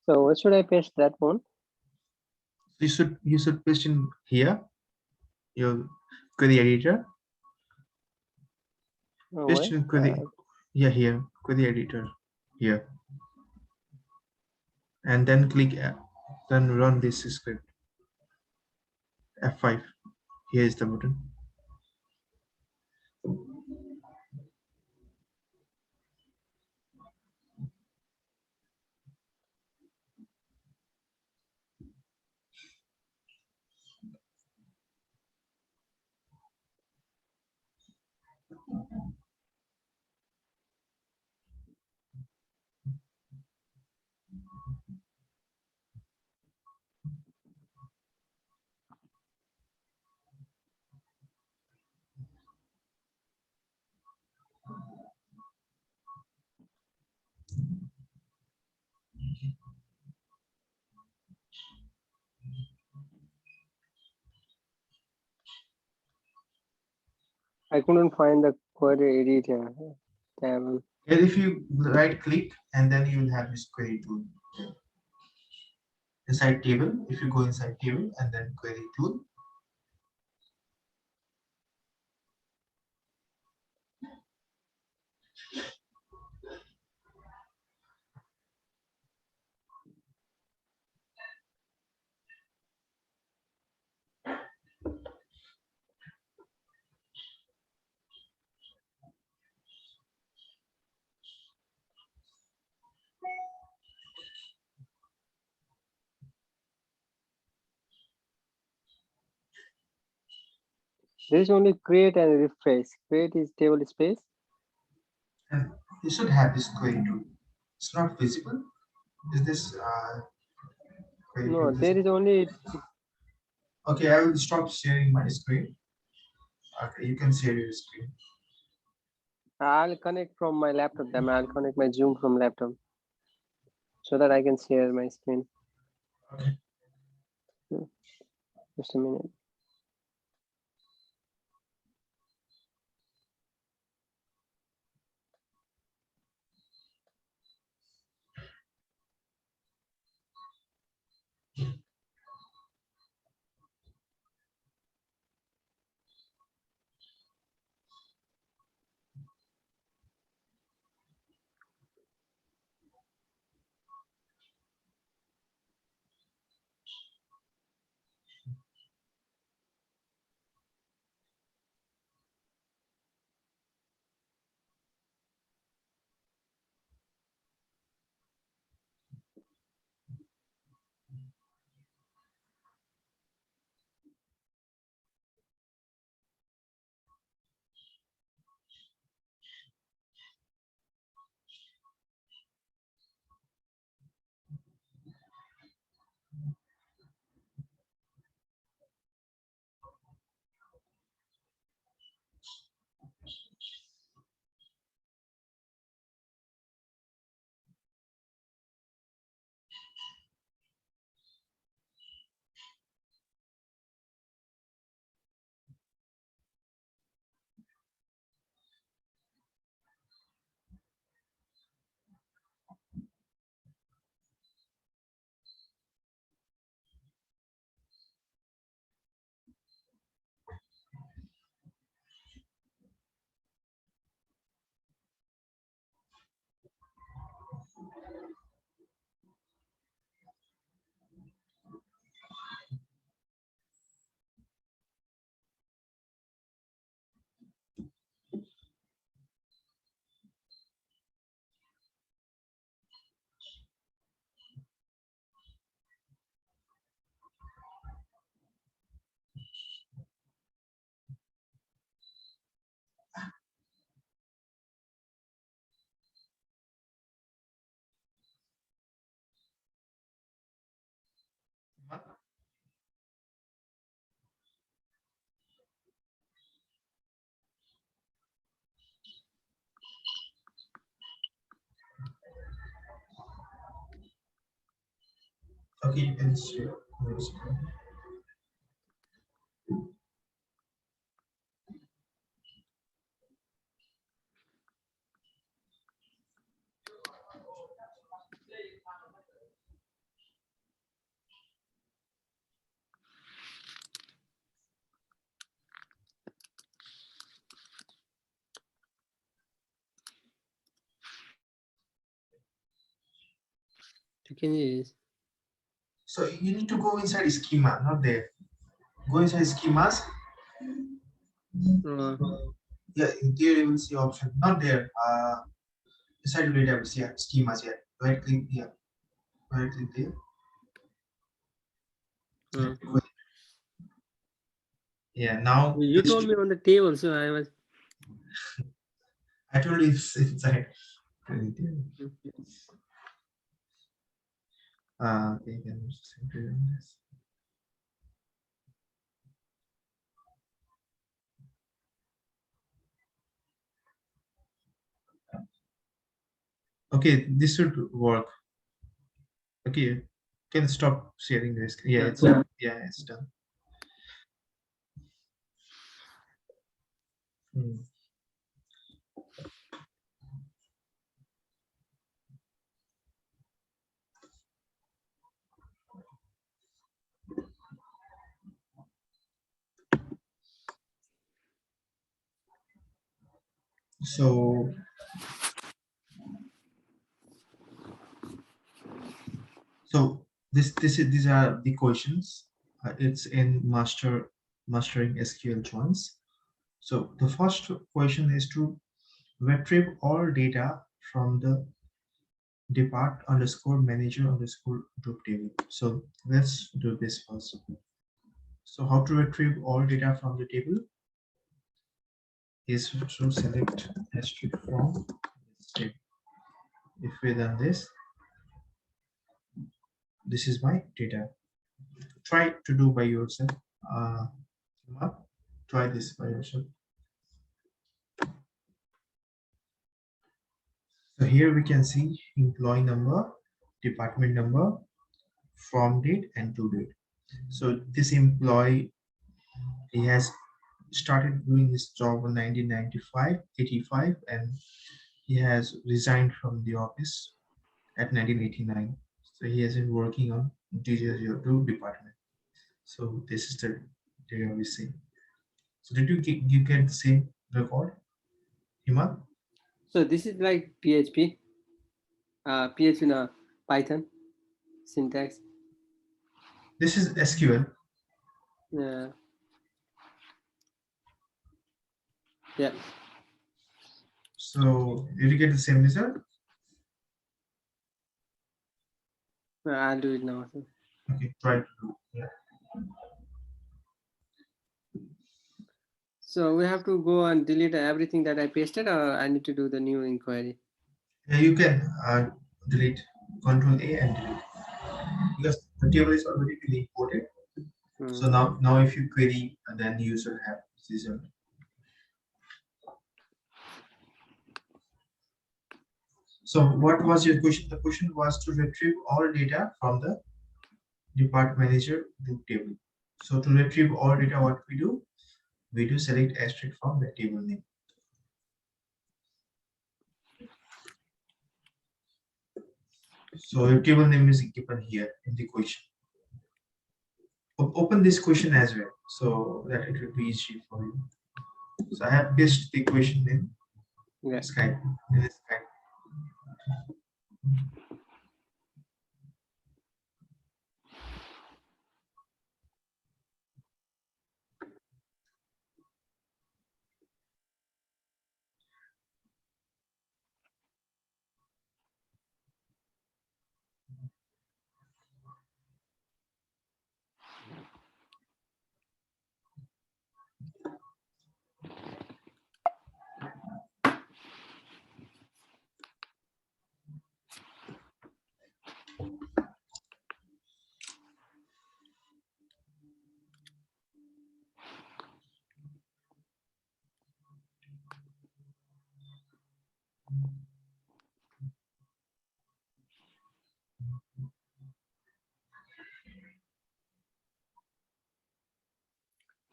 So where should I paste that one? So you should paste in here your query editor. Oh, Paste where? in query. Yeah, here query editor here, and then click then run this script F5. Here is the button. I couldn't find the query editor. Damn. And if you right click and then you will have this query tool inside table. If you go inside table and then query tool, There is only create and refresh. Create is table space. and you should have this query tool. It's not visible. Is this query No, tool there is visible? only. Okay, I will stop sharing my screen. Okay, you can share your screen. I'll connect from my laptop. Then I'll connect my Zoom from laptop so that I can share my screen. Okay. Just a minute. Okay, you can share. You can use. So you need to go inside schema, not there. Go inside schemas. Uh, Yeah, there you will see option. Not there. Inside the database, yeah, schemas, yeah. Right click, yeah. Right click there. uh. Yeah, now You this told me on the table, so I was. I told you it's inside. Mm. Okay, you can simply run this. Okay, this should work. Okay, you can stop sharing the screen. Yeah, it's Yeah. yeah, it's done. Hmm. So so this is these are the questions. It's in mastering SQL joins. So the first question is to retrieve all data from the depart underscore manager underscore group table. So let's do this first. So how to retrieve all data from the table is to select asterisk from. If we done this, this is my data. Try to do by yourself. Uh, Try this by yourself. So here we can see employee number, department number, from date and to date. So this employee, he has started doing this job in 1995, 85, and he has resigned from the office at 1989. So he has been working on DG02 department. So this is the data we see. So did you get the same record, Hima? So this is like PHP, PHP in Python syntax. This is SQL. Yeah, yeah. So did you get the same result? I'll do it now. Okay, try to do. Yeah. So we have to go and delete everything that I pasted, or I need to do the new inquiry. Yeah, you can delete Control A and delete because the table is already been imported. So Hmm. now if you query, then you should have this result. So what was your question? The question was to retrieve all data from the depart manager group table. So to retrieve all data, what we do? We do select asterisk from the table name. So your table name is given here in the question. Open this question as well, so that it will be easy for you. So I have pasted the question in Yeah. Skype. In Skype.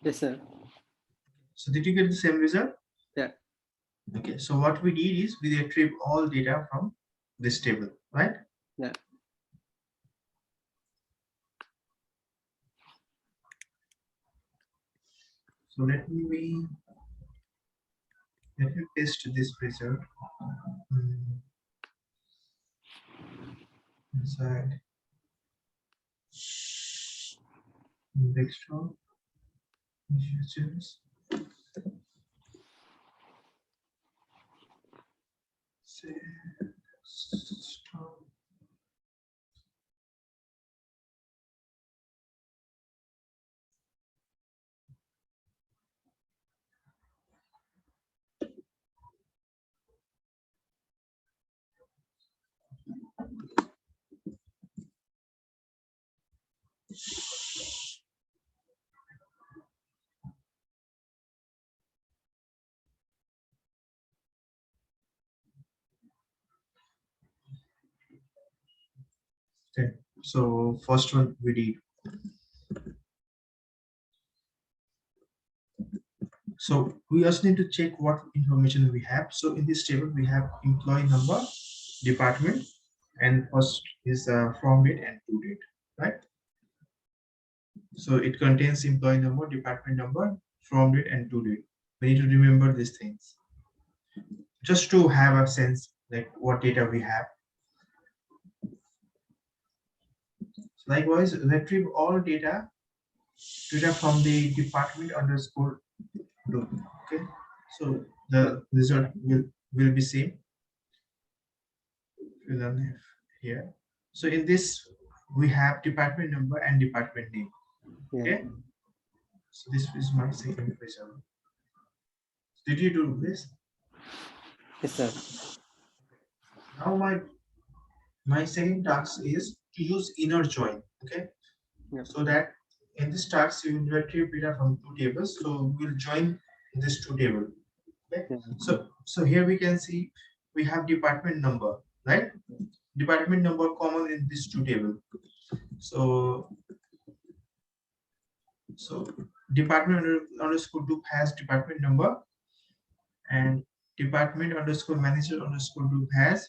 Yes, sir. So did you get the same result? Yeah. Okay, so what we did is we retrieve all data from this table, right? Yeah. So let me paste this result inside desktop features. Stop. Okay, so first one we did. So we also need to check what information we have. So in this table we have employee number, department, and first is from date and to date, right? So it contains employee number, department number, from date, and to date. We need to remember these things just to have a sense like what data we have. So likewise, retrieve all data from the department underscore group. Okay, so Yeah. the result will be same. Fill in here. So in this we have department number and department name. Yeah. Okay, so this is my second result. Did you do this? Yes, sir. Now my second task is to use inner join. Okay, Yeah. so that in this task you will retrieve data from two tables. So we'll join this two table. Okay, Yeah. so here we can see we have department number, right? Department number common in this two table. So so department underscore group has department number, and department underscore manager underscore group has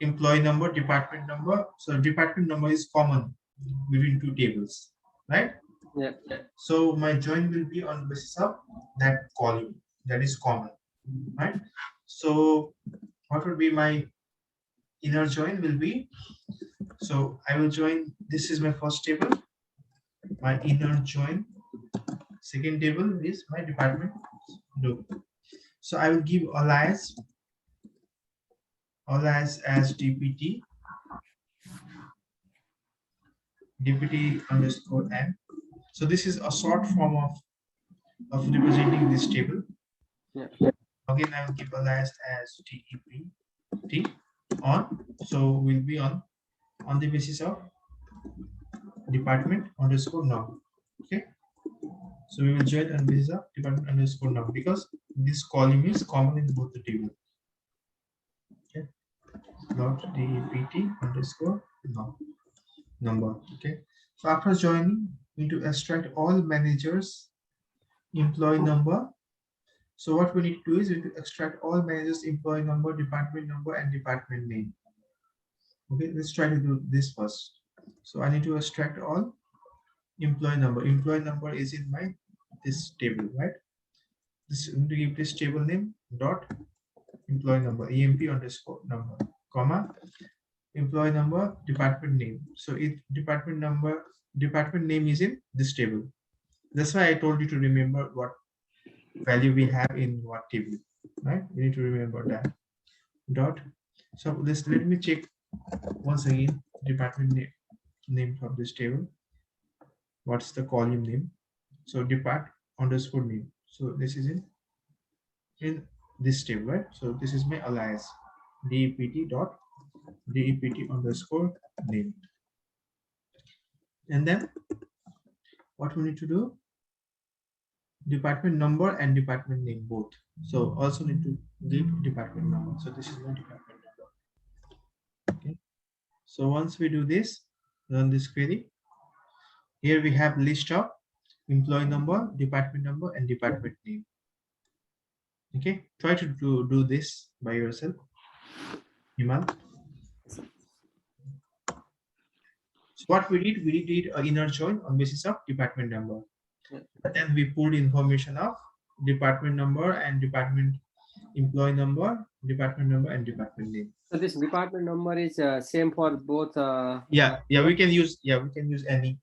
employee number, department number. So department number is common between two tables, right? Yeah. So my join will be on basis of that column that is common, right? So what would be my inner join will be, so I will join, this is my first table, my inner join, second table is my department group. So I will give alias as dpt underscore n. So this is a short form of representing this table. Yeah. Again, I will give alias as dept on. So will be on the basis of department underscore now. Okay. So we will join on basis of department underscore now because this column is common in both the table. Okay. Dot dept underscore now number. Okay. So after joining, we need to extract all managers employee number. So what we need to do is we need to extract all managers employee number, department number, and department name. Okay, let's try to do this first. So I need to extract all employee number. Employee number is in my this table, right? This to give this table name dot employee number emp underscore number comma employee number department name. So it department name is in this table. That's why I told you to remember what value we have in what table, right? We need to remember that dot. So let me check once again department name from this table. What's the column name? So depart underscore name. So this is in this table, right? So this is my alias dept underscore name. And then what we need to do, department number and department name both. So also need to give department number. So this is my department number. Okay. So once we do this, run this query. Here we have list of employee number, department number, and department name. Okay, try to do this by yourself, Himal. So what we did an inner join on basis of department number. Yeah. But then we pulled information of department number and department department number and department name. So this department number is same for both. Yeah, we can use any.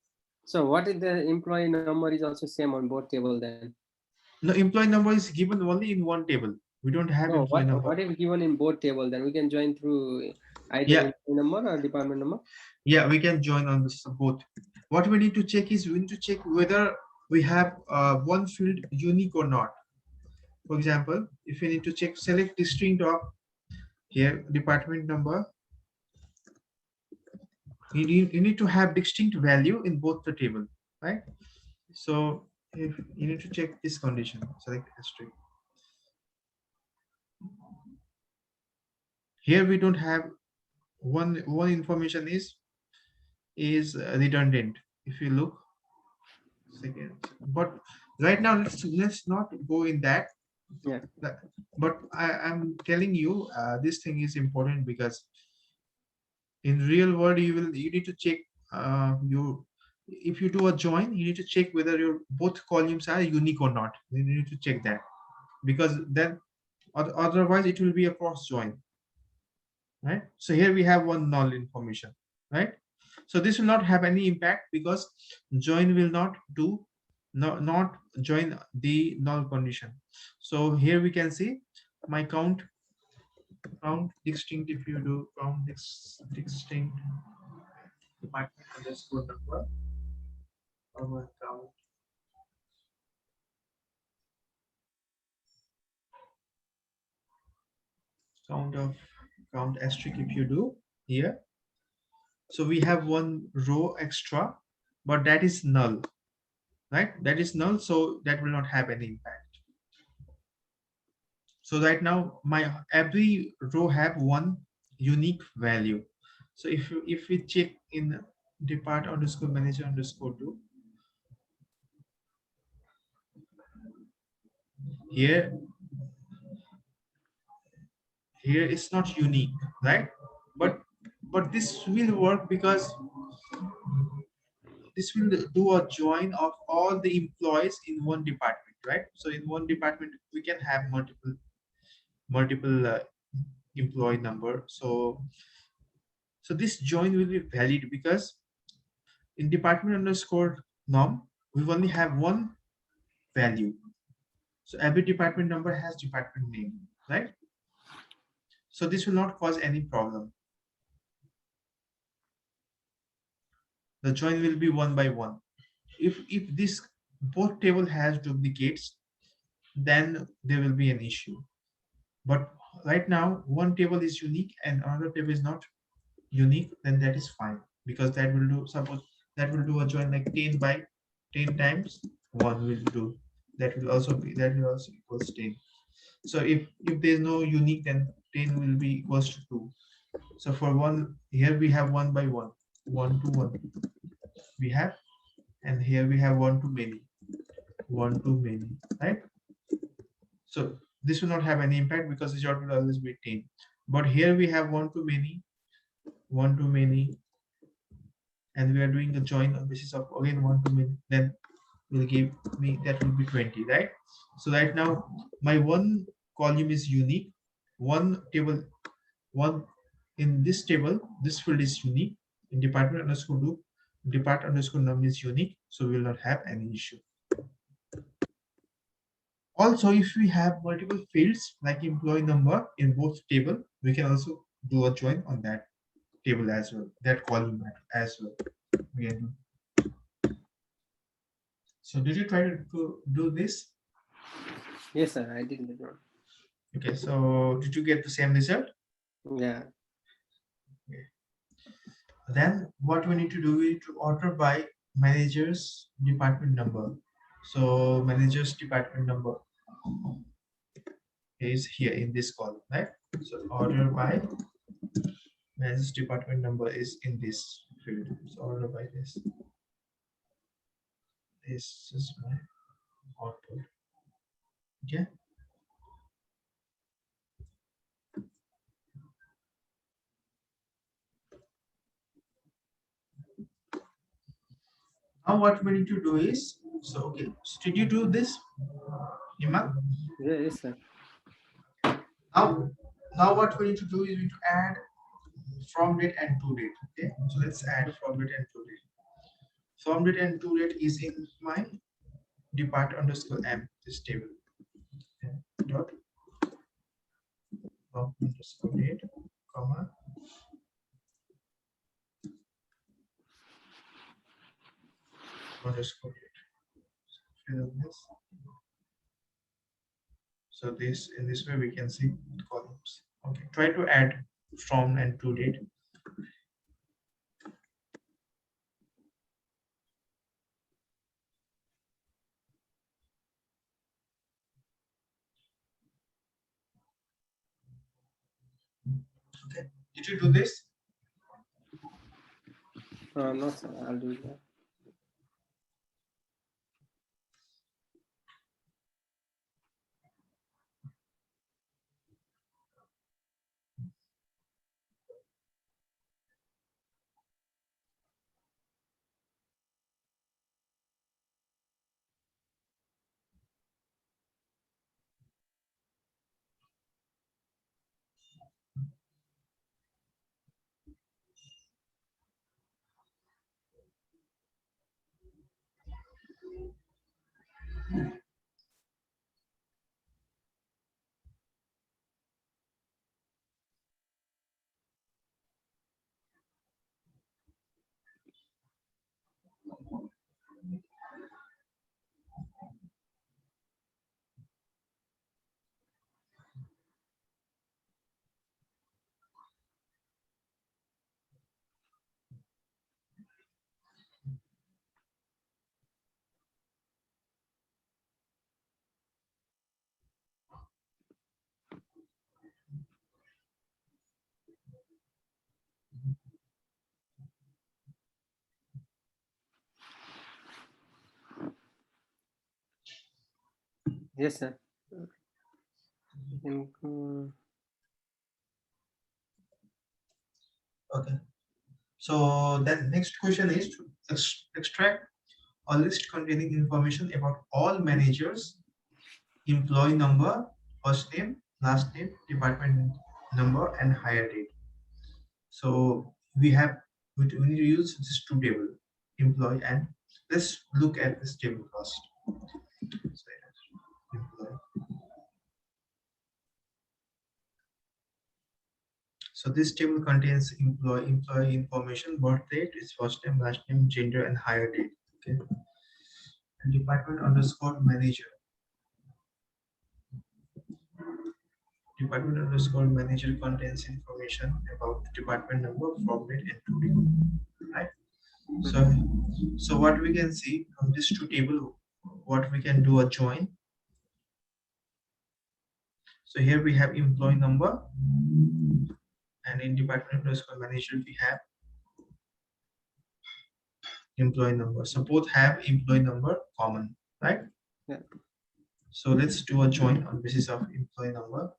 So what if the employee number is also same on both table then? No, employee number is given only in one table. We don't have No, employee number. what if given in both table? Then we can join through either Yeah, employee number or department number. yeah, we can join on this both. What we need to check is we need to check whether we have one field unique or not. For example, if we need to check select distinct of here department number, you need to have distinct value in both the table, right? So if you need to check this condition, select asterisk. Here we don't have one information is redundant. If you look second, but right now let's not go in that. Yeah. But I'm telling you this thing is important because in real world you need to check you if you do a join you need to check whether your both columns are unique or not. You need to check that because then otherwise it will be a cross join, right? So here we have one null information, right? So this will not have any impact because join will not do not join the null condition. So here we can see my count distinct. If you do count distinct department underscore number our count asterisk if you do here. So we have one row extra, but that is null, right? That is null, so that will not have any impact. So right now my every row have one unique value. So if we check in depart underscore manager underscore do here here it's not unique, right? Yeah. But this will work because this will do a join of all the employees in one department, right? So in one department we can have multiple employee number. So this join will be valid because in department underscore norm we only have one value. So every department number has department name, right? So this will not cause any problem. The join will be one by one. If this both table has duplicates, then there will be an issue. But right now one table is unique and another table is not unique, then that is fine because that will do, suppose that will do a join like 10 by 10 times 1 will do, that will also equals 10. So if there is no unique, then 10 will be equals to 2. So for one here we have 1 by 1, 1 to 1 we have, and here we have 1 to many, 1 to many, right? So this will not have any impact because the short will always be 10. But here we have 1 to many, 1 to many, and we are doing a join on basis of again 1 to many, then will give me that will be 20, right? So right now my one column is unique, one table, one in this table, this field is unique. In department underscore do, depart underscore num is unique, so we will not have any issue. Also, if we have multiple fields like employee number in both table, we can also do a join on that table as well, that column as well. We can do. So did you try to do this? Yes, sir. I did that one. Okay, so did you get the same result? Yeah. Okay. Then what we need to do, we need to order by manager's department number. So manager's department number is here in this column, right? So order by manager's department number is in this field. So order by this. This is my output. Okay. Now what we need to do is, so okay, so did you do this, Iman? Yeah, yes, sir. Now, now what we need to do is we need to add from date and to date. Okay, so let's add from date and to date. From date and to date is in my depart underscore m, this table. Okay. Dot from underscore date, comma, underscore date. Fill this. So this, in this way we can see columns. Okay, try to add from and to date. Okay, did you do this? No, sir. I'll do that. Yes, sir. You can, Okay. So then next question is to extract a list containing information about all managers, employee number, first name, last name, department number, and hire date. So we need to use this two table, employee and let's look at this table first. So employee. So this table contains employee information, birth date, his first name, last name, gender, and hire date. Okay. And department underscore manager. Department underscore manager contains information about department number, from date, and to date. Right. So mhm. so what we can see from this two table, what we can do a join. So here we have employee number, and in department underscore manager we have employee number. So both have employee number common, right? Yeah. So let's do a join on basis of employee number.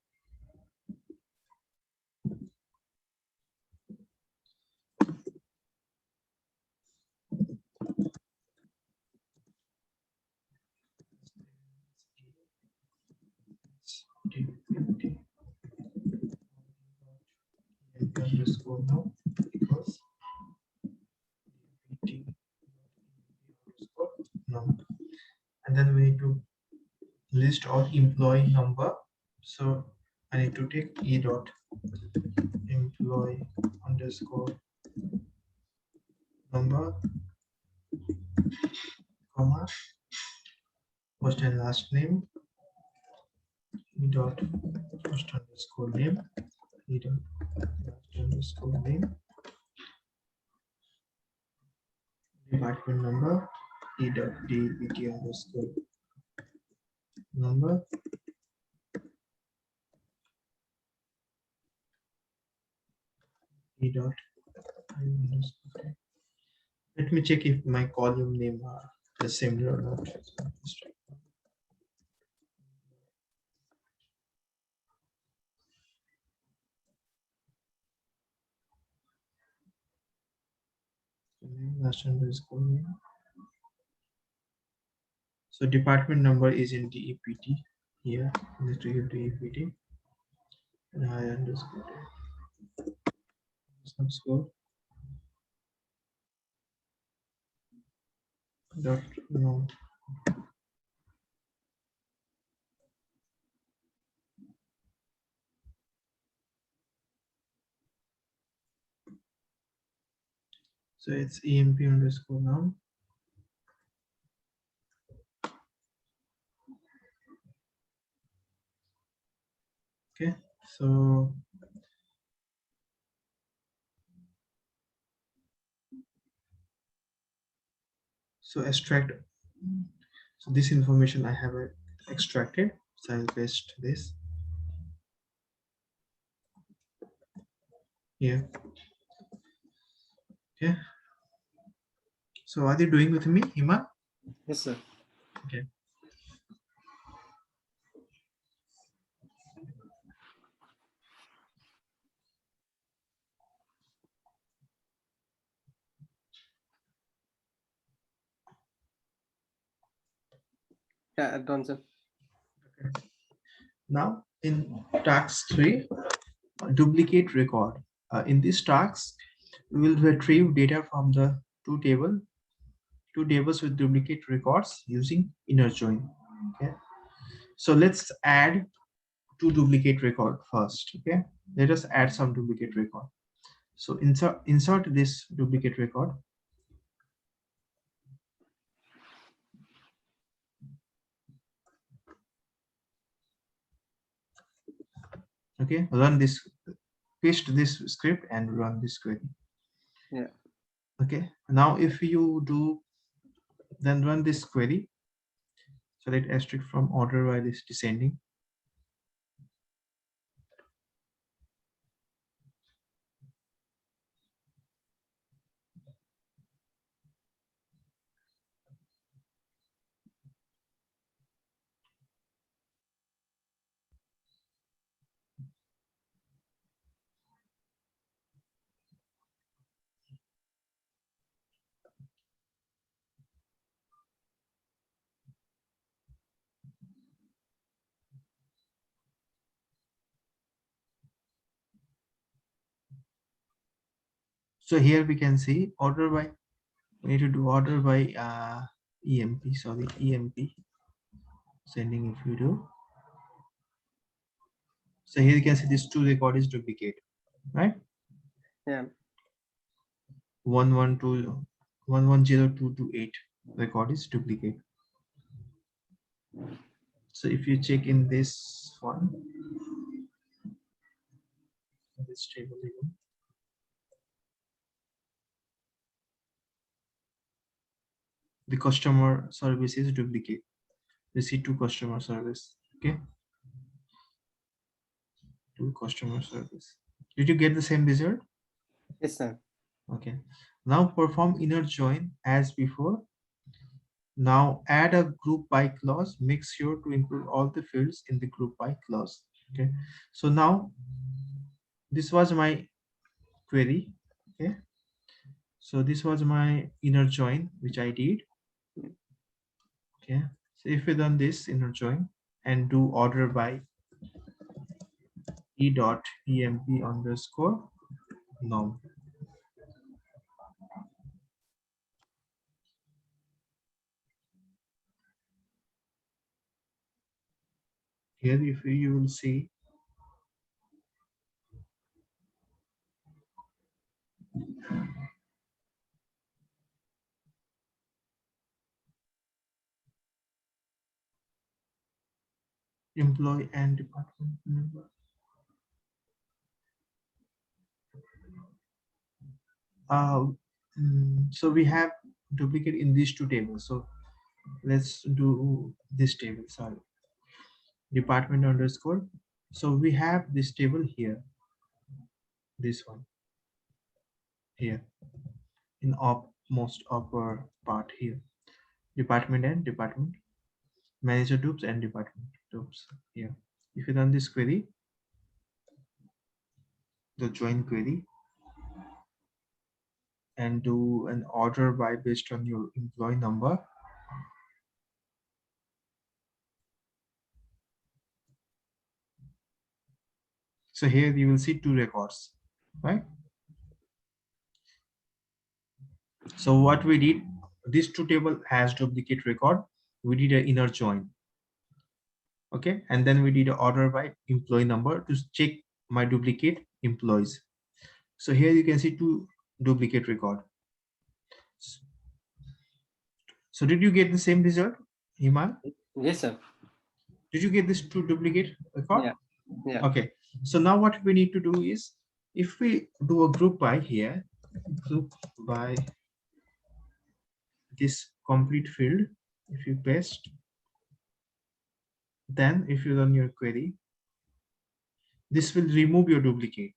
Underscore now equals underscore now, and then we need to list all employee number. So I need to take e dot employee underscore number, comma, first and last name, e dot first underscore name, e dot last underscore name, department number, e dot dpt underscore number, e dot I underscore. Let me check if my column name are. the similar or not. Last underscore name. So department number is in DEPT here. Let's give DEPT and I underscore underscore dot no. So it's EMP underscore now. Okay. So extract. So this information I have extracted. So I'll paste this here. Okay. So are you doing with me, Hima? Yes, sir. Okay. Yeah, done, sir. Now in task 3, duplicate record. In this task, we will retrieve data from the two tables with duplicate records using inner join. Okay. So let's add two duplicate record first. Okay. Let us add some duplicate record. So insert this duplicate record. Okay. Run this, paste this script and run this query. Yeah. Okay. Now if you do, then run this query. Select asterisk from order while it's descending. So here we can see order by, we need to do order by EMP, sorry, EMP sending if you do. So here you can see this two record is duplicate, right? Yeah. 112 110228 record is duplicate. So if you check in this one, this table even, the customer service is duplicate. You see two customer service. Okay, two customer service. Did you get the same result? Yes, sir. Okay. Now perform inner join as before. Now add a group by clause. Make sure to include all the fields in the group by clause. Okay. So now this was my query. Okay. So this was my inner join which I did. Okay. So if we done this inner join and do order by e dot emp underscore norm. Here if you will see employee and department member. Uh, so we have duplicate in these two tables. So let's do this table. Sorry, department underscore. So we have this table here, this one here in most upper part here. department and department, manager groups and department groups here. If you run this query, the join query, and do an order by based on your employee number, so here you will see two records, right? So what we did, this two table has duplicate record. We did an inner join, okay, and then we did an order by employee number to check my duplicate employees. So here you can see two duplicate record. So did you get the same result, Himal? Yes, sir. Did you get this two duplicate record? Yeah. Yeah. Okay. So now what we need to do is, if we do a group by here, group by this complete field, if you paste, then if you run your query, this will remove your duplicate.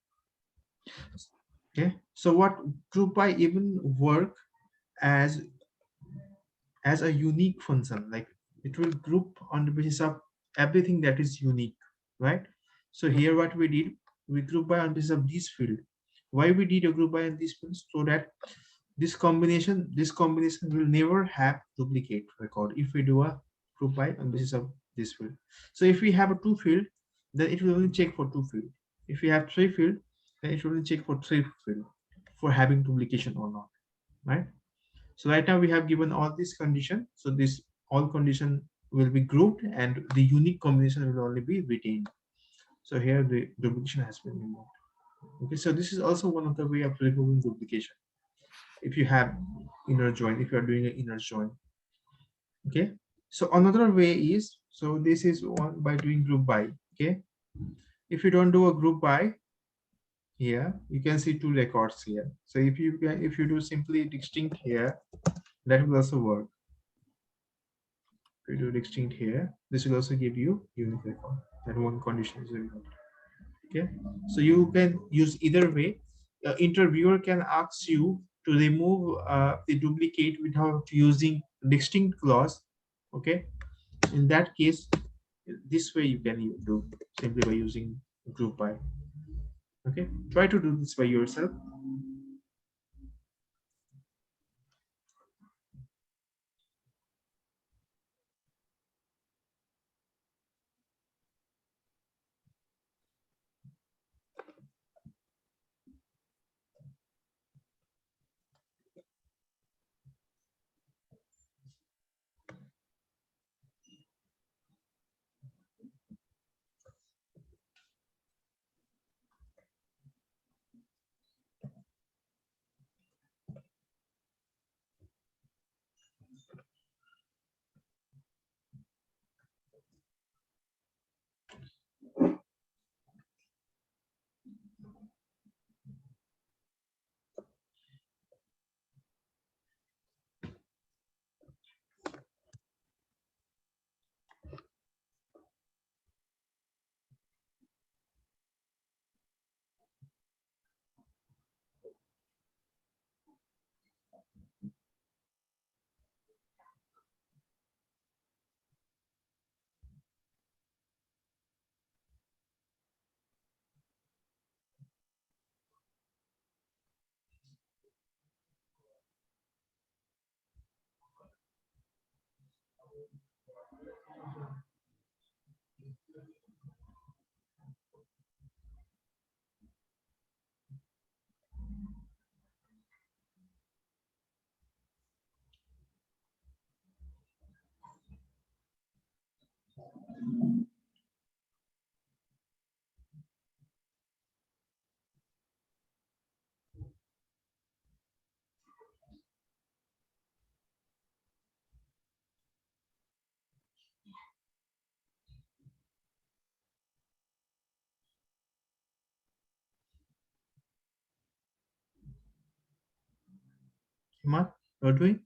Okay. So what group by even work as as a unique function, like it will group on the basis of everything that is unique, right? So here what we did, we group by on basis of this field. Why we did a group by on this field? So that this combination will never have duplicate record if we do a group by on basis of this field. So if we have a two field, then it will only check for two field. If we have three field, then it will only check for three field for having duplication or not, right? So right now we have given all these condition. So this all condition will be grouped and the unique combination will only be retained. So here the duplication has been removed. Okay, so this is also one of the way of removing duplication. If you have inner join, if you are doing an inner join. Okay. So another way is, so this is one by doing group by. Okay. If you don't do a group by here, you can see two records here. So if you do simply distinct here, that will also work. If you do distinct here, this will also give you unique record. That one condition is very important. Okay, so you can use either way. Interviewer can ask you to remove the duplicate without using distinct clause. Okay, in that case, this way you can do simply by using group by. Okay, try to do this by yourself. Himad, you're doing?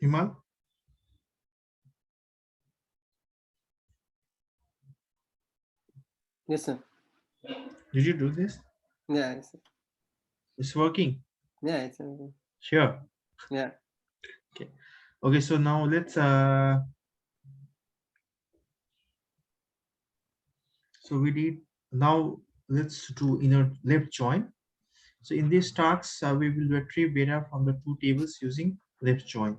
Himal, Yes, sir. did you do this? Yeah, yes, sir. It's working. Yeah, it's okay. Sure. Yeah. Okay. Okay. So now let's so we did now let's do inner left join. So in this tasks, we will retrieve data from the two tables using left join.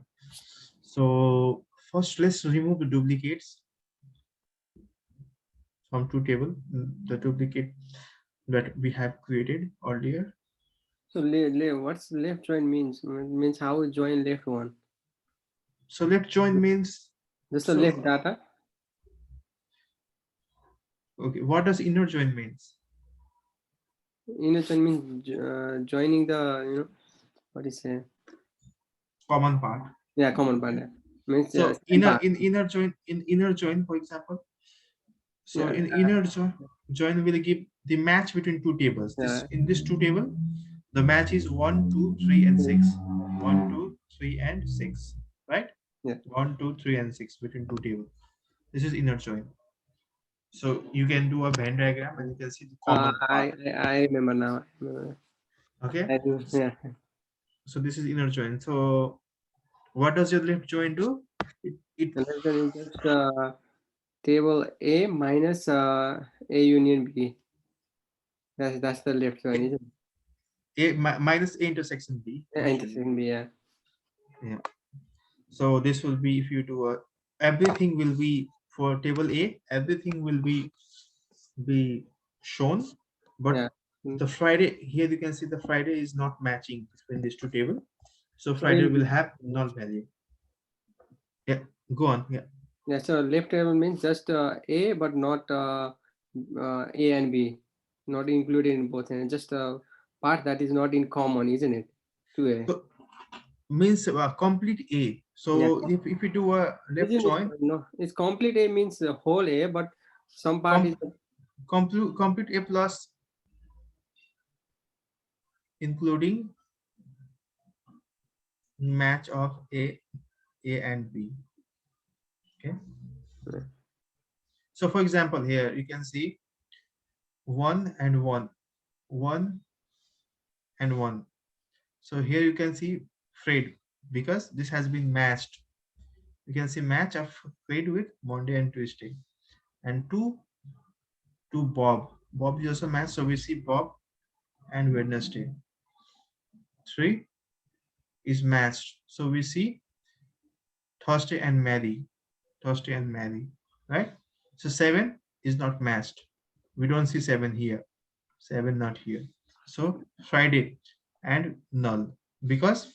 So first, let's remove the duplicates from two table, the duplicate that we have created earlier. So what's left join means? Means how we join left one. So left join means Just the left so data. okay. What does inner join means? Inner join means joining the what is say? Common part. Yeah, common part. Yeah. Means So same part. inner join, for example. So Yeah. in join will give the match between two tables. This Yeah. in this two table, the match is 1, 2, 3, and 6. 1, 2, 3, and 6. Right? Yeah. 1, 2, 3, and 6 between two tables. This is inner join. So you can do a Venn diagram and you can see the Uh, common I, part. I remember now. I remember. Okay. I do. Yeah. So this is inner join. So what does your left join do? It And left join is just table A minus A union B. That's the left join, isn't it? minus A intersection B. Yeah, intersection B. Yeah. Yeah. So this will be if you do a everything will be for table A, everything will be shown, but Yeah. Mm. the Friday here you can see the Friday is not matching between these two table. So Friday Again, will have null value. Yeah, go on. Yeah. yeah. So left table means just A, but not A and B, not included in both, and just a part that is not in common, isn't it? Two A. So means complete A. Yeah. So if you do a left Isn't it? join, No, it's complete A means the whole A, but some part is com, complete A plus including match of A and B. Okay. So for example, here you can see 1 and 1, 1 and 1. So here you can see Fred because this has been matched. You can see match of Fred with Monday and Tuesday. And 2 to Bob. Bob is also matched. So we see Bob and Wednesday. 3 is matched. So we see Thursday and Mary. Thursday and Mary. Right? So 7 is not matched. We don't see 7 here. 7 not here. So Friday and null because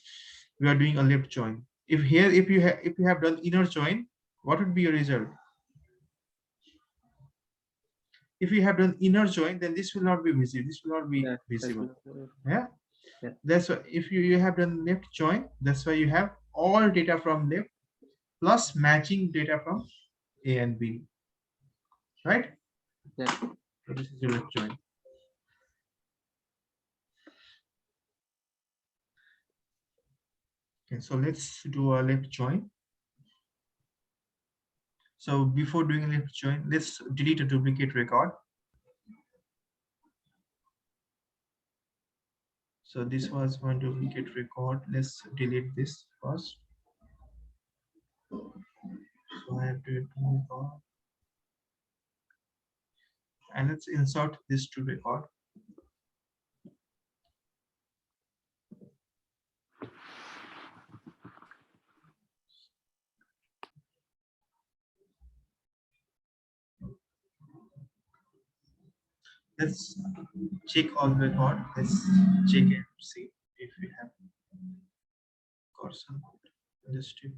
we are doing a left join. If here if you have done inner join, what would be your result? If you have done inner join, then this will not be visible. This will not be yeah. That's visible. not, Yeah. yeah. That's why if you have done left join, that's why you have all data from left plus matching data from A and B. Right? Yeah. So this is your left join. Okay, so let's do a left join. So before doing a left join, let's delete a duplicate record. So this was one duplicate record. Let's delete this first. So I have to do record and let's insert this to record. Let's check all the record. Let's check and see if we have got some industry.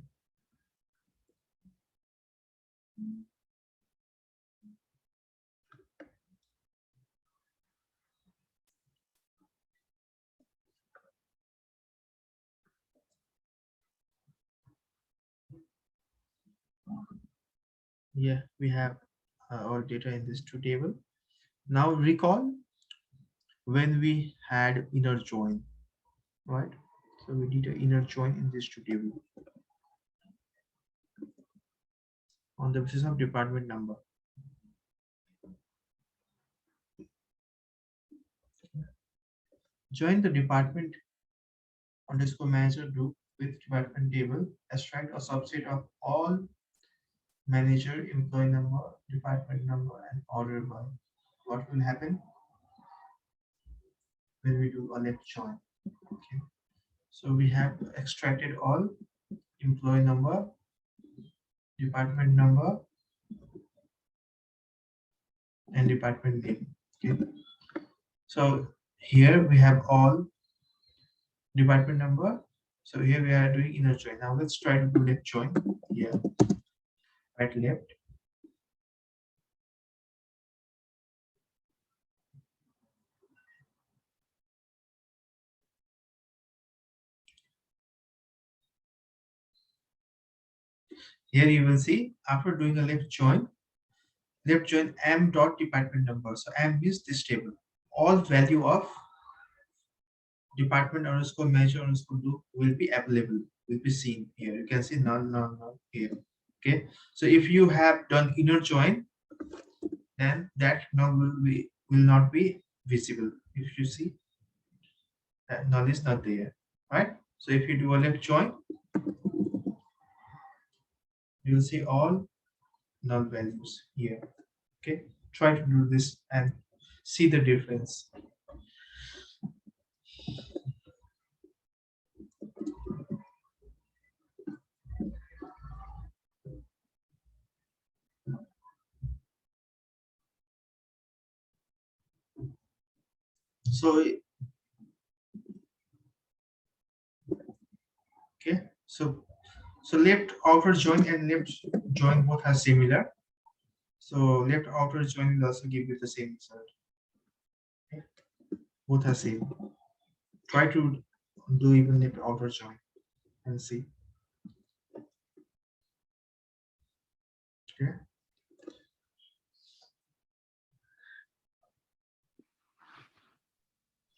Yeah, we have our data in this two table. Now recall when we had inner join, right? So we did an inner join in this two table. on the basis of department number. Join the department underscore manager group with department table, extract a subset of all manager, employee number, department number, and order by. What will happen when we do a left join? Okay. So we have extracted all employee number, department number, and department name. Okay. So here we have all department number. So here we are doing inner join. Now let's try to do left join. Here, right left. Here you will see after doing a left join m dot department number. So m is this table. All value of department underscore manager underscore group will be available, will be seen here. You can see none, none, none here. Okay. So if you have done inner join, then that null will not be visible. If you see that null is not there, right? So if you do a left join, you will see all null values here. Okay. Try to do this and see the difference. So okay, so left outer join and left join both are similar. So left outer join will also give you the same result. Okay? Both are same. Try to do even left outer join and see. Okay.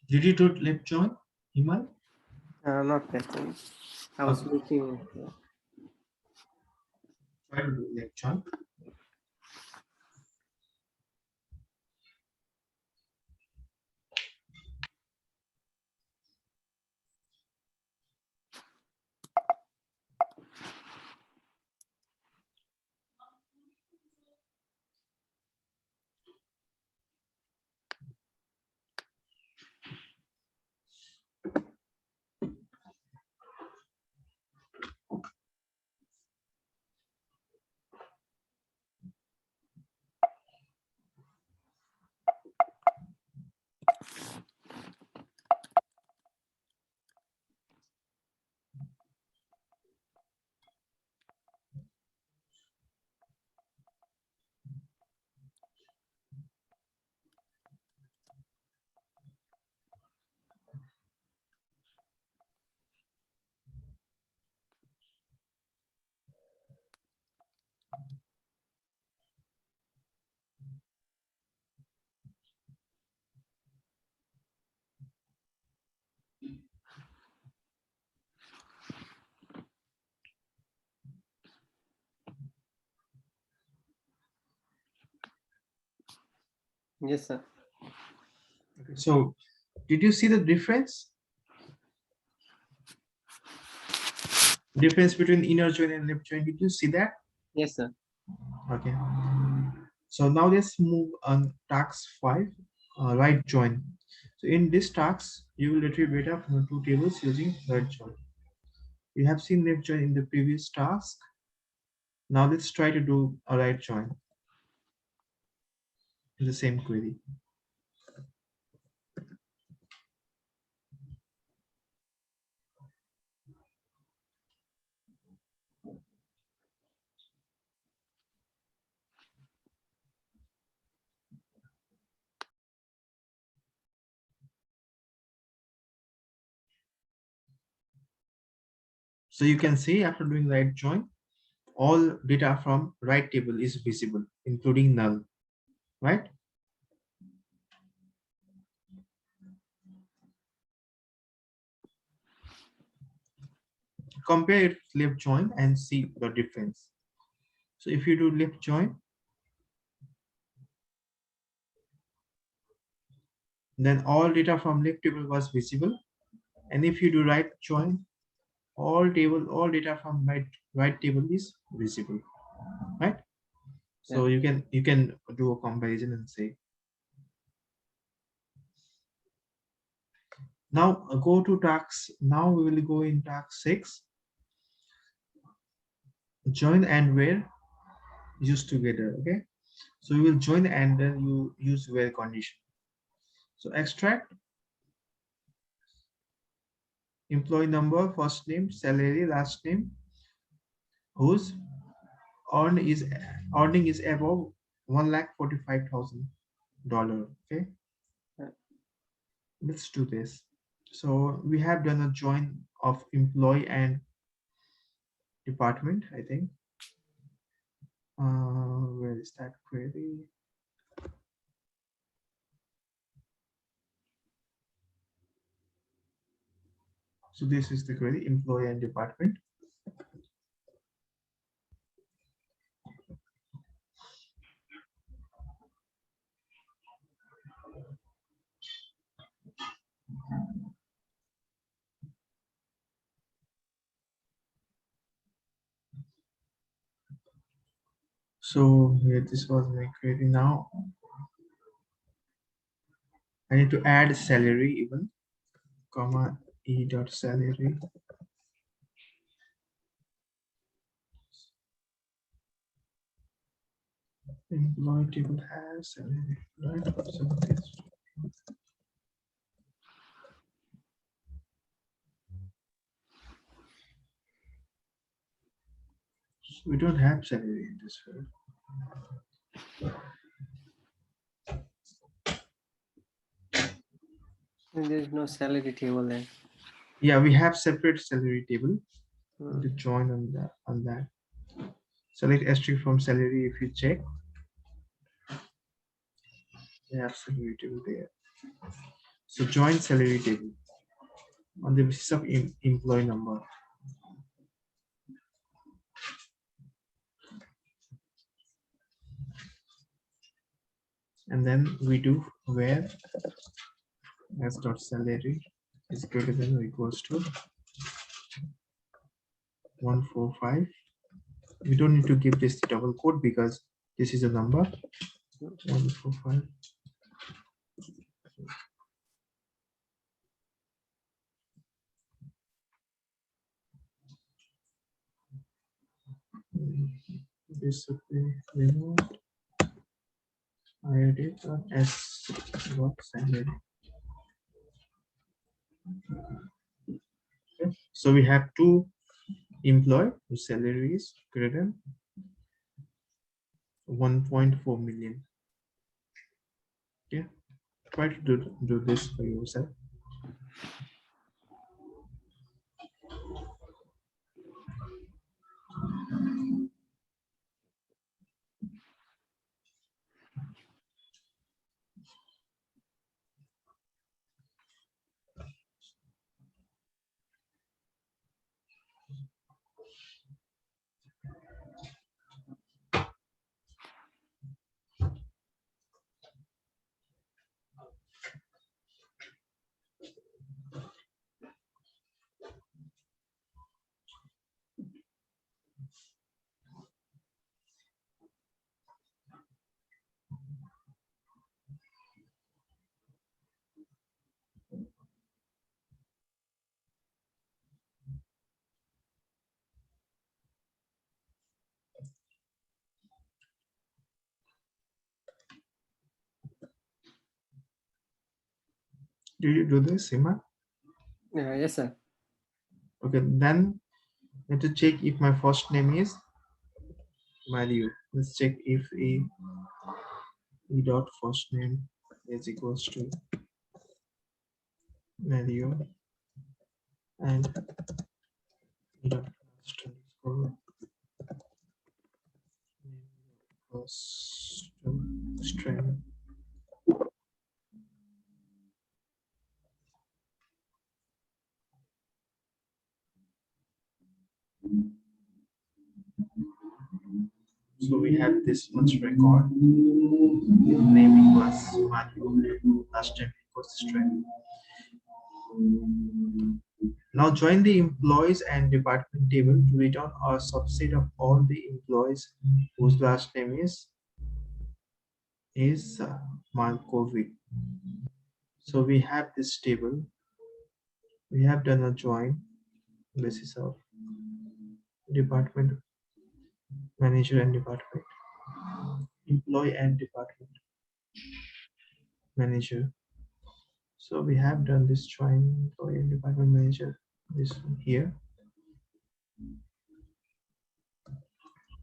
Did you do left join, Himal? Not that one. I was Okay. looking. Try to do left join. Yes, sir. Okay. So did you see the difference? Difference between inner join and left join. Did you see that? Yes, sir. Okay. So now let's move on task 5, right join. So in this task, you will retrieve data from the two tables using right join. You have seen left join in the previous task. Now let's try to do a right join in the same query. So you can see after doing right join, all data from right table is visible, including null, right? Compare it with left join and see the difference. So if you do left join, then all data from left table was visible. And if you do right join, all data from right table is visible, right? Yeah. So you can do a comparison and say. Now go to task. Now we will go in task 6. Join and where used together. Okay. So you will join and then you use where condition. So extract employee number, first name, salary, last name, whose earn is earning is above 1,45,000 dollar. Okay. Yeah. Let's do this. So we have done a join of employee and department, I think. Where is that query? So this is the query, employee and department. So here, this was my query. Now I need to add salary even, comma e dot salary. Employee table has salary, right? So we don't have salary in this field. And there's no salary table there. Yeah, we have separate salary table. Hmm. To join on that. Select asterisk from salary if you check. We have salary table there. So join salary table on the basis of employee number. And then we do where s dot salary is greater than or equals to 145. We don't need to give this double quote because this is a number. 145. This should be removed. I edit s dot salary. Okay. So we have two employee whose salary is greater than 1.4 million. Okay, try to do this for yourself. Did you do this, Sima? Yes, sir. Okay, then I have to check if my first name is Mario. Let's check if e dot first name is equals to Mario and e dot last underscore name equals to string. So we have this much record. Name equals Manu, last name equals string. Now join the employees and department table to return a subset of all the employees whose last name is Markovic. So we have this table. We have done a join basis of department manager and department employee and department manager. So we have done this join employee and department manager. This one here.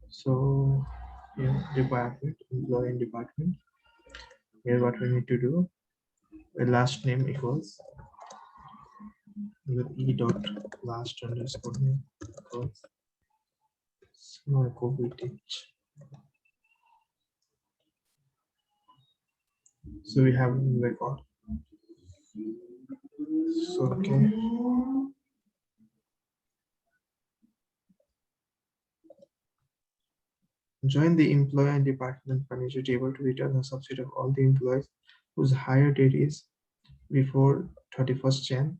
So here department employee and department. Here what we need to do. The last name equals with e dot last underscore name equals small COVID. So we have record. So okay. Join the employee and department manager table to return a subset of all the employees whose hire date is before 31st Jan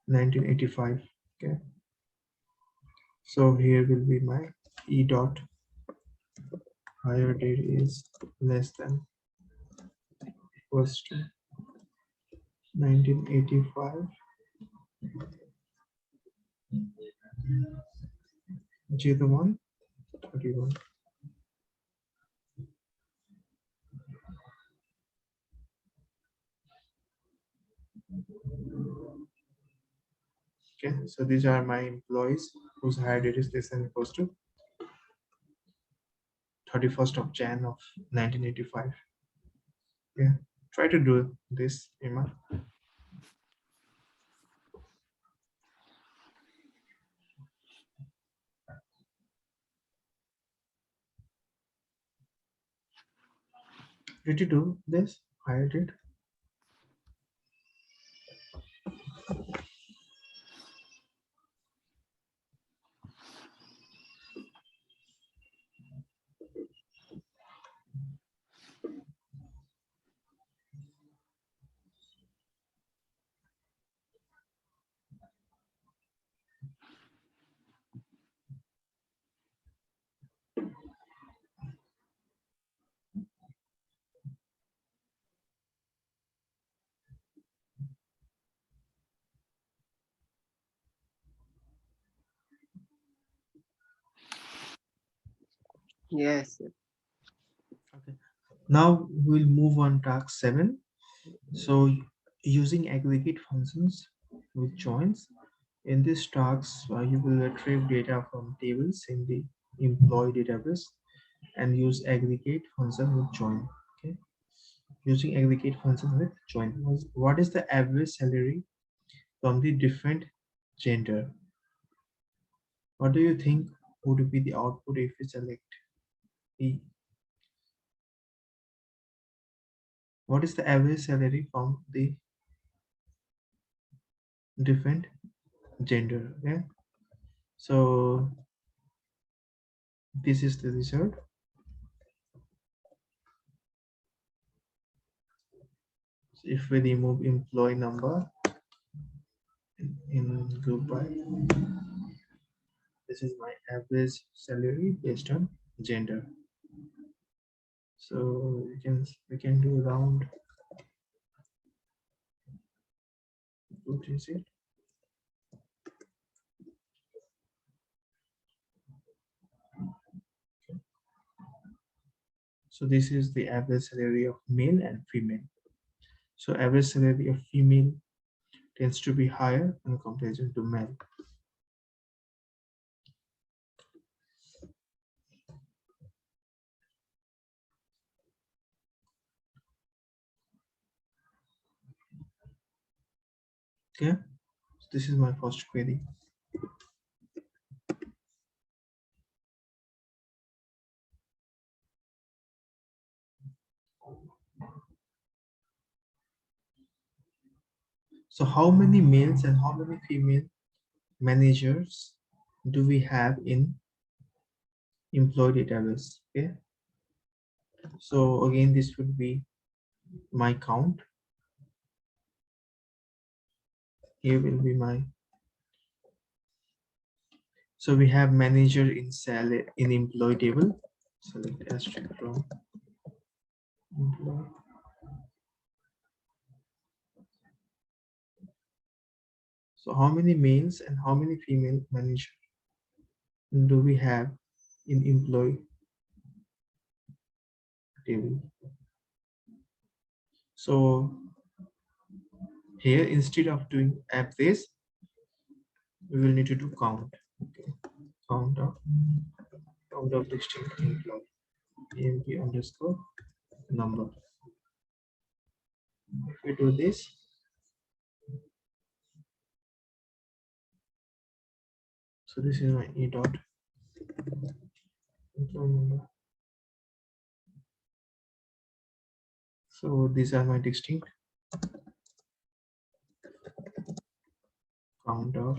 1985. Okay. So here will be my e dot hire date is less than equals to 1985 J the one 31. Okay, so these are my employees whose hire date is less than equals to 31st of Jan of 1985. Yeah, try to do this, Emma. Did you do this? Hire date? Yes. Okay. Now we'll move on task 7. So using aggregate functions with joins, in this task you will retrieve data from tables in the employee database and use aggregate function with join. Okay, using aggregate function with join. What is the average salary from the different gender? What do you think would be the output if we select E? What is the average salary from the different gender? Okay, so this is the result. If we remove employee number in group by, this is my average salary based on gender. So we can do round, what is it? So this is the average salary of male and female. So average salary of female tends to be higher in comparison to male. Okay, so this is my first query. So how many males and how many female managers do we have in employee database. Okay, so again this would be my count. Here will be my, so we have manager in salary in employee table. Select asterisk from employee. So how many males and how many female manager do we have in employee table? So here instead of doing average, we will need to do count. Okay, count of distinct employee, emp underscore number. If we do this, so this is my e dot employee number. So these are my distinct count of.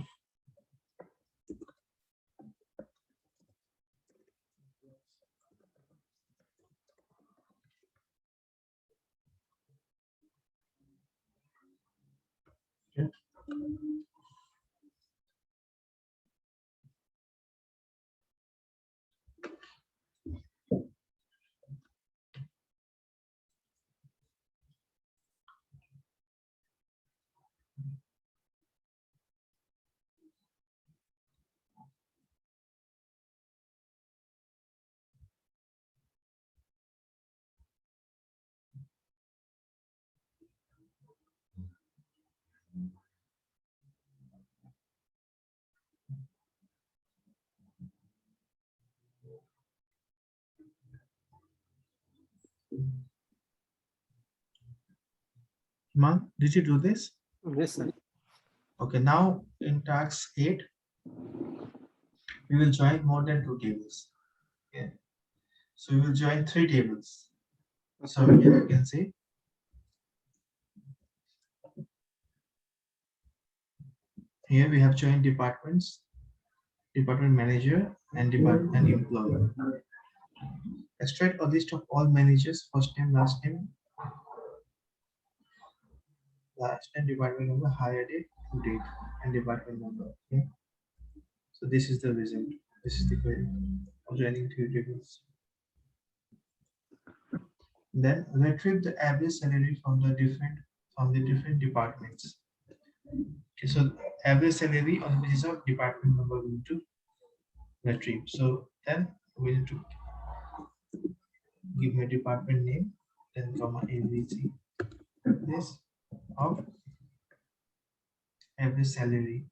Okay. Man, did you do this? Yes, sir. Okay, now in task 8, we will join more than 2 tables. Okay, so we will join 3 tables. So Okay. here you can see, here we have joined departments, department manager, and department employee. Extract a list of all managers, first name, last name, department number, hire date, and department number. Okay, so this is the result. This is the query of joining 3 tables. Then retrieve the average salary from the different departments. Okay, so average salary on the basis of department number we need to retrieve. So then we need to give my department name, then comma ABC, this of average salary.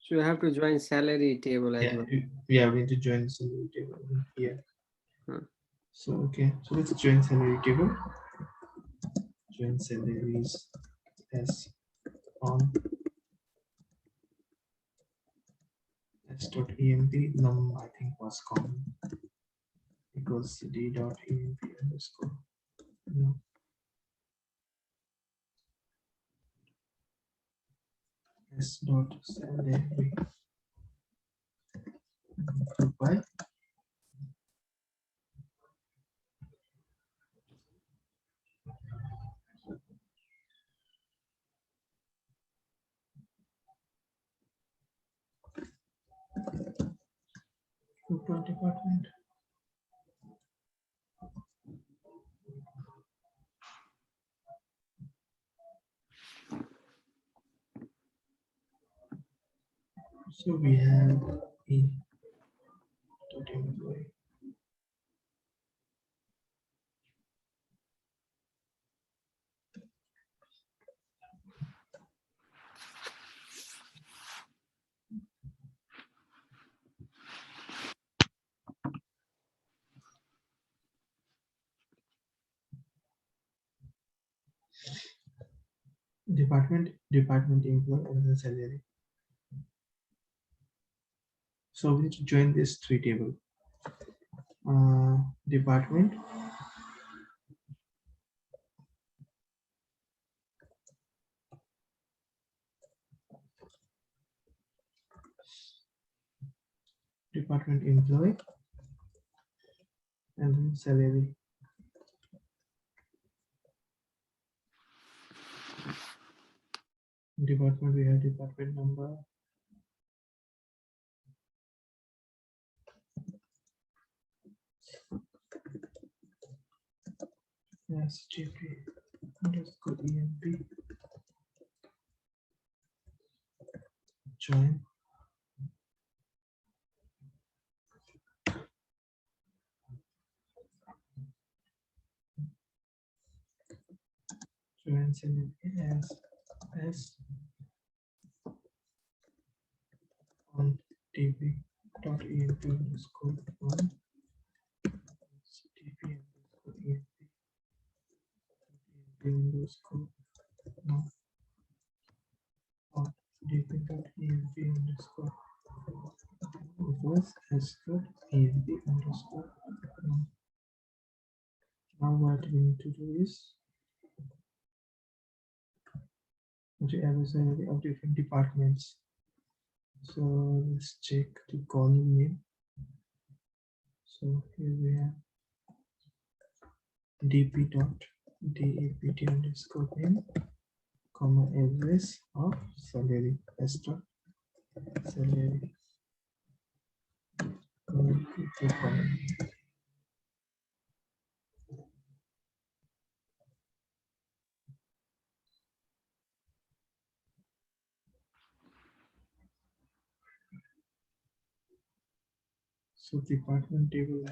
So you have to join salary table as Yeah, well. we are going to join salary table here. Hmm. So okay, so let's join salary table. Join salaries as on s.emp num I think was common equals d.emp underscore no s dot salary by department. So we have e dot employee. Department employee and then salary. So we need to join this 3 table. Department department employee, and then salary. Department, we have department number. SGP underscore EMP. Join. Join salary as on TP dot EMP underscore one. TP underscore EMP underscore one. Dot TP dot EMP underscore was as good EMP underscore one. Now what we need to do is to average salary of different departments. So let's check the column name. So here we have dp dot dapt underscore name, comma average of salary as dot salary. So department table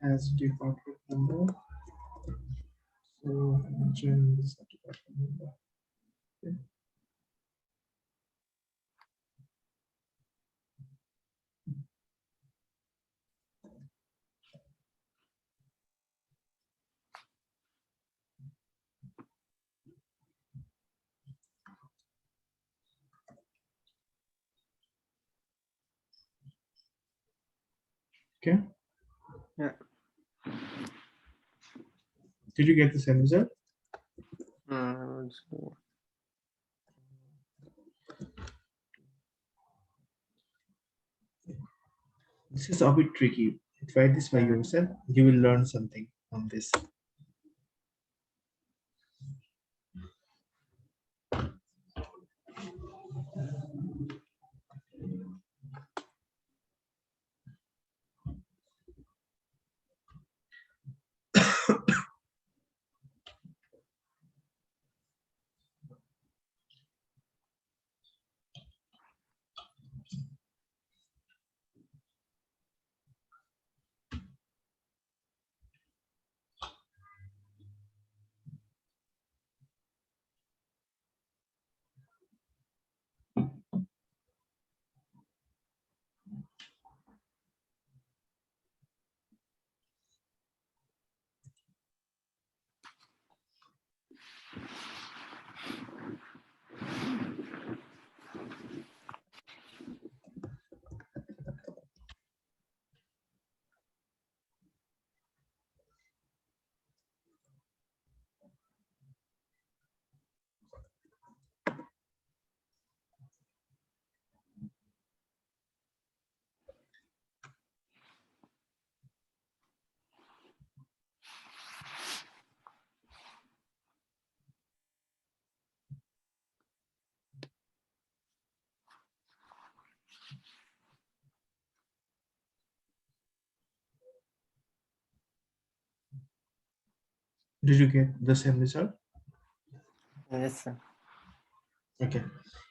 has department number. So I'm joining this department number. Okay. Okay. Yeah. Did you get the same result? So, This is a bit tricky. Try this by yeah. yourself. You will learn something from this. Did you get the same result? Yes, sir. Okay.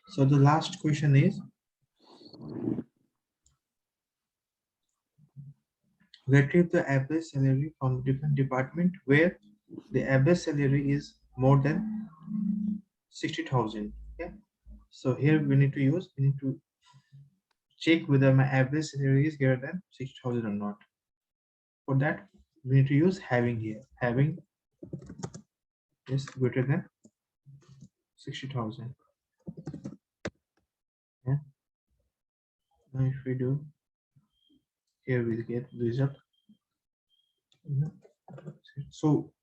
So the last question is, retrieve the average salary from different department where the average salary is more than 60,000. Okay. So here we need to check whether my average salary is greater than 60,000 or not. For that, we need to use having here. Having is greater than 60,000. Yeah. Now if we do, here we'll get result. So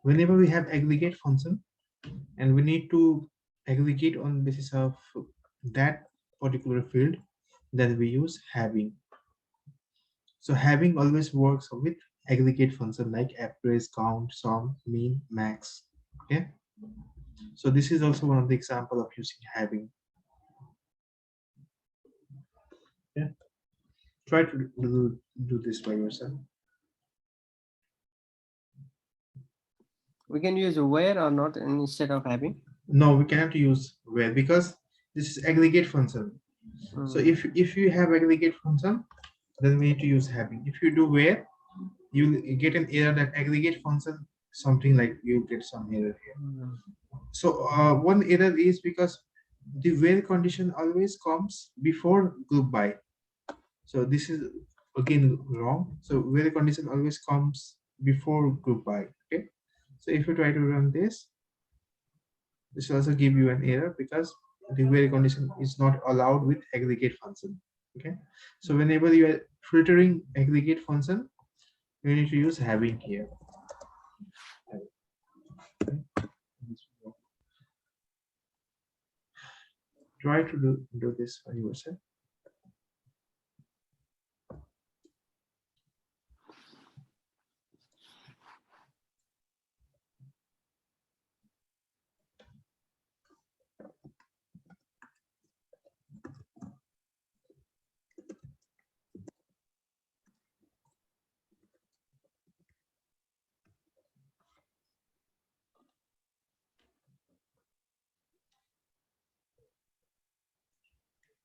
whenever we have aggregate function, and we need to aggregate on basis of that particular field, then we use having. So having always works with aggregate function like average, count, sum, mean, max. Okay. So this is also one of the example of using having. Yeah. Try to do this by yourself. We can use where or not instead of having. No, we cannot use where because this is aggregate function. So Mm. if you have aggregate function, then we need to use having. If you do where, you will get an error that aggregate function something like you get some error here. Mm. So one error is because the where condition always comes before group by. So this is again wrong. So where condition always comes before group by. Okay. So if you try to run this will also give you an error because the where condition is not allowed with aggregate function. Okay. So whenever you are filtering aggregate function, you need to use having here. Try to do this for yourself.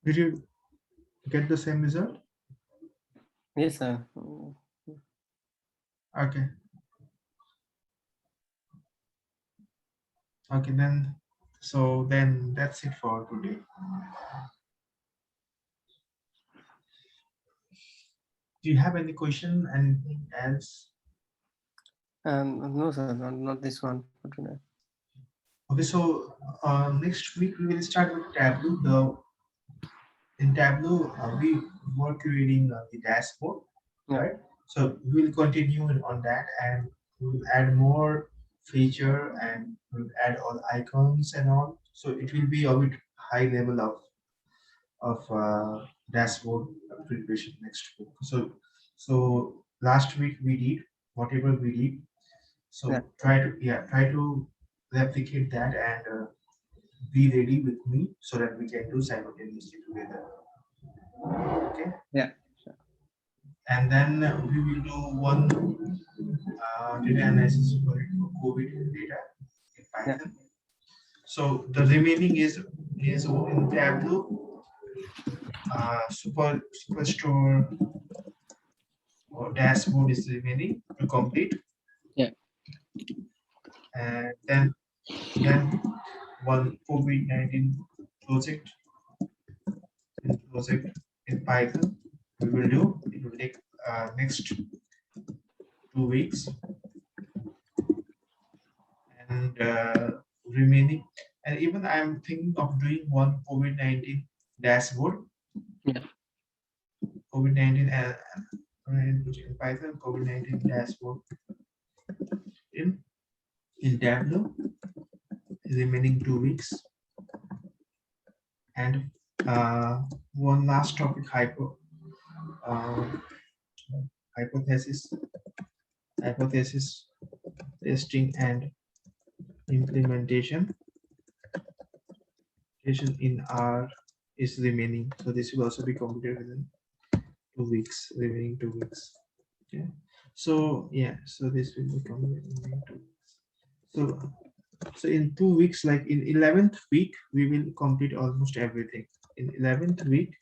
Did you get the same result? Yes, sir. Mm. Okay. Okay, then so then that's it for today. Do you have any question? Anything else? No, sir, not this one for today. Okay, so next week we will start with Tableau. The in Tableau we were creating the dashboard, Yeah, right? So we will continue on that, and we will add more feature, and we'll add all icons and all. So it will be a bit high level of dashboard preparation next week. So last week we did whatever we did. yeah, So try to replicate that and be ready with me so that we can do simultaneously together. Okay, yeah, and then we will do one data analysis for COVID data in yeah, Python. So the remaining is in Tableau, Superstore or dashboard is remaining to complete, yeah, and then one COVID-19 project project in Python we will do. It will take next 2 weeks, and remaining, and even I am thinking of doing one COVID-19 dashboard, yeah, COVID-19 in Python, COVID-19 dashboard in Tableau, remaining 2 weeks, and one last topic uh, hypothesis hypothesis testing and implementation in R is remaining. So this will also be completed within 2 weeks, remaining 2 weeks. Okay. So yeah, so this will be completed in remaining 2 weeks. So in 2 weeks, like in 11th week, we will complete almost everything. In 11th week,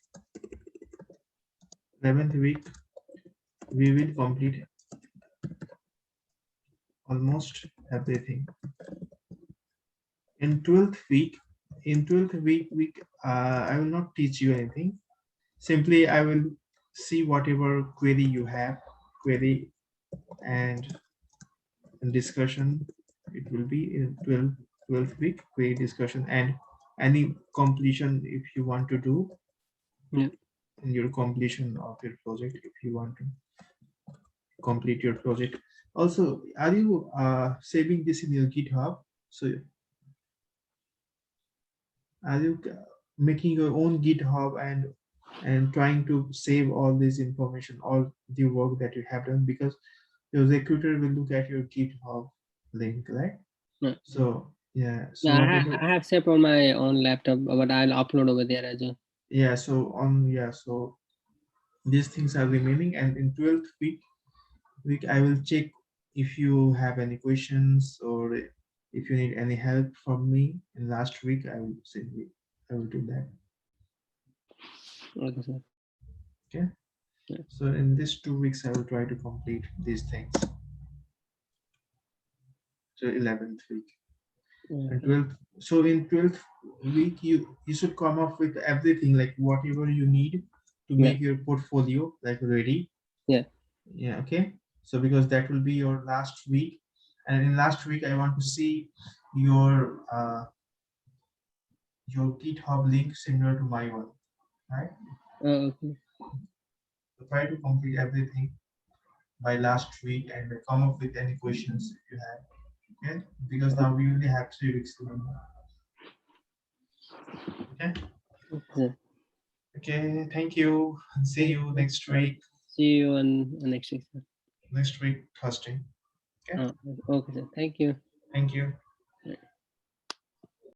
we will complete almost everything. In 12th week, I will not teach you anything. Simply, I will see whatever query you have, query and discussion. It will be in 12th week query discussion and any completion if you want to do yeah. in your completion of your project. If you want to complete your project, also, are you saving this in your GitHub? So Are you making your own GitHub and trying to save all this information, all the work that you have done? Because your recruiter will look at your GitHub link, right? Yeah. So yeah, so Yeah, whatever. I have saved on my own laptop, but I'll upload over there as well. Yeah, so these things are remaining, and in 12th week I will check if you have any questions, or if you need any help from me in last week. I will do that. Okay, sir. Okay. Yeah. So in these 2 weeks I will try to complete these things. So 11th week and Okay. 12th. So in 12th week you should come up with everything, like whatever you need to Yeah. make your portfolio like ready. Yeah. Yeah, okay. So because that will be your last week, and in last week I want to see your your GitHub link similar to my one, right? Okay. So try to complete everything by last week and come up with any questions if you have. Okay, because now we only have 3 weeks to remember. Okay. Okay, sir. Okay, thank you. See Thank you you. next week. See you on next week, sir. Next week, Thursday. Okay. Okay, sir. Thank you. Thank you.